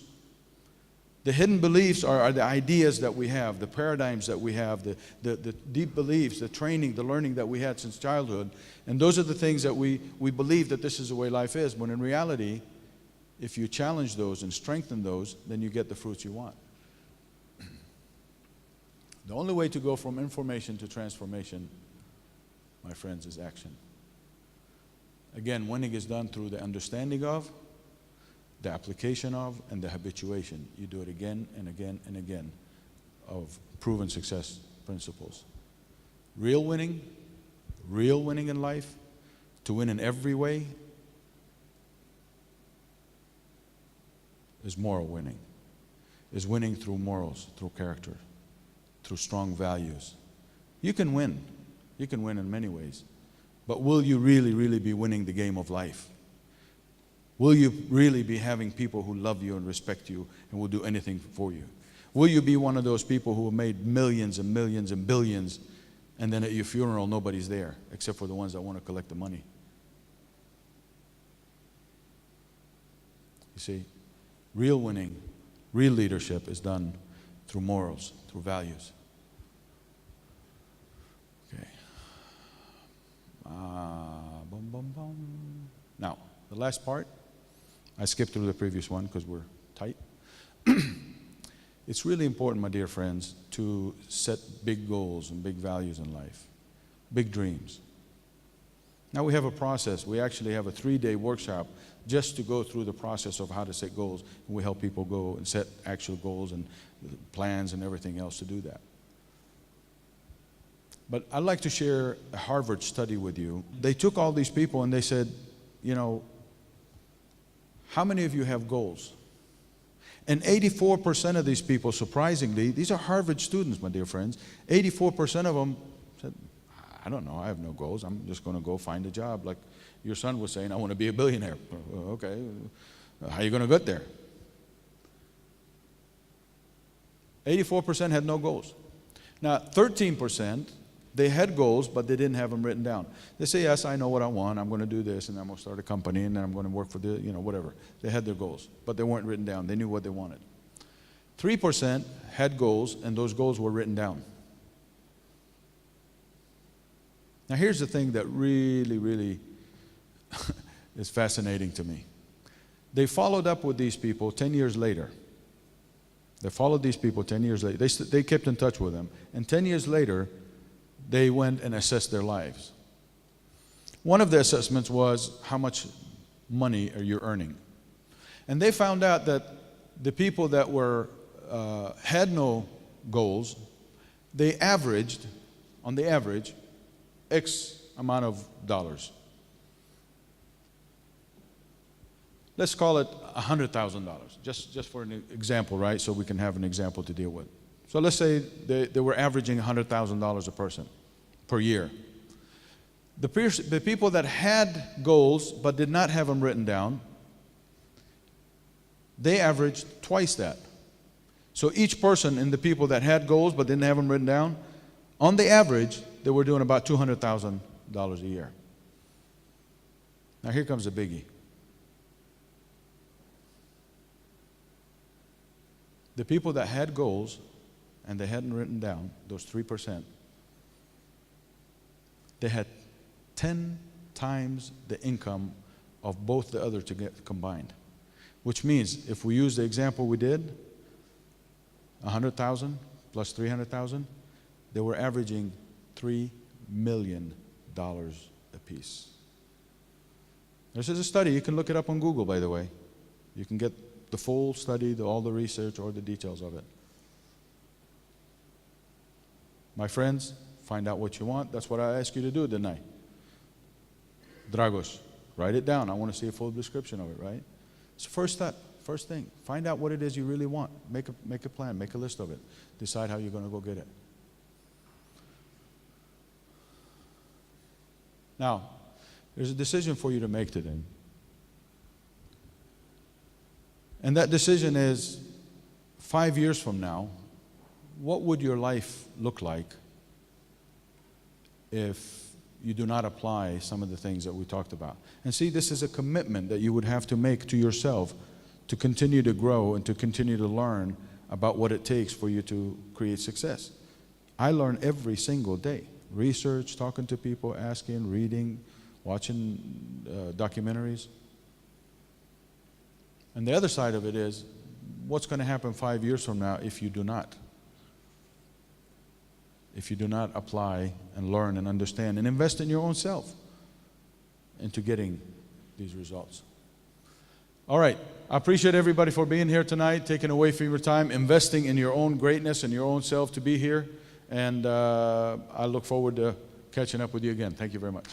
The hidden beliefs are the ideas that we have, the paradigms that we have, the deep beliefs, the training, the learning that we had since childhood. And those are the things that we believe that this is the way life is. When in reality, if you challenge those and strengthen those, then you get the fruits you want. The only way to go from information to transformation, my friends, is action. Again, winning is done through the understanding of, the application of, and the habituation. You do it again and again and again of proven success principles. Real winning in life, to win in every way, is moral winning. Is winning through morals, through character, through strong values. You can win. You can win in many ways. But will you really, really be winning the game of life? Will you really be having people who love you and respect you and will do anything for you? Will you be one of those people who have made millions and millions and billions, and then at your funeral nobody's there except for the ones that want to collect the money? You see, real winning, real leadership is done through morals, through values. Okay. Now, the last part, I skipped through the previous one because we're tight. It's really important, my dear friends, to set big goals and big values in life, big dreams. Now we have a process. We actually have a 3-day workshop just to go through the process of how to set goals. And we help people go and set actual goals and plans and everything else to do that. But I'd like to share a Harvard study with you. They took all these people and they said, you know, how many of you have goals? And 84% of these people, surprisingly, these are Harvard students, my dear friends, 84% of them said, I don't know, I have no goals. I'm just going to go find a job. Like your son was saying, I want to be a billionaire. Okay, how are you going to get there? 84% had no goals. Now, 13%, they had goals, but they didn't have them written down. They say, yes, I know what I want. I'm going to do this, and I'm going to start a company, and then I'm going to work for the, whatever. They had their goals, but they weren't written down. They knew what they wanted. 3% had goals, and those goals were written down. Now, here's the thing that really, really is fascinating to me. They followed up with these people 10 years later. They followed these people 10 years later. They kept in touch with them. And 10 years later, they went and assessed their lives. One of the assessments was, how much money are you earning? And they found out that the people that had no goals, they averaged, on the average, X amount of dollars. Let's call it $100,000, just for an example, right? So we can have an example to deal with. So let's say they were averaging $100,000 a person per year. The people that had goals but did not have them written down, they averaged twice that. So each person in the people that had goals but didn't have them written down, on the average, they were doing about $200,000 a year. Now here comes the biggie. The people that had goals and they hadn't written down, those 3%, they had 10 times the income of both the other combined. Which means, if we use the example we did, 100,000 plus 300,000, they were averaging $3 million a piece. This is a study. You can look it up on Google, by the way. You can get the full study, all the research, or the details of it. My friends, find out what you want. That's what I asked you to do, didn't I? Dragos, write it down. I want to see a full description of it, right? It's the first step, first thing. Find out what it is you really want. Make a plan, make a list of it. Decide how you're going to go get it. Now, there's a decision for you to make today. And that decision is, 5 years from now, what would your life look like if you do not apply some of the things that we talked about. And see, this is a commitment that you would have to make to yourself to continue to grow and to continue to learn about what it takes for you to create success. I learn every single day. Research, talking to people, asking, reading, watching documentaries. And the other side of it is, what's going to happen 5 years from now if you do not? If you do not apply and learn and understand and invest in your own self into getting these results. All right. I appreciate everybody for being here tonight, taking away from your time, investing in your own greatness and your own self to be here. And I look forward to catching up with you again. Thank you very much.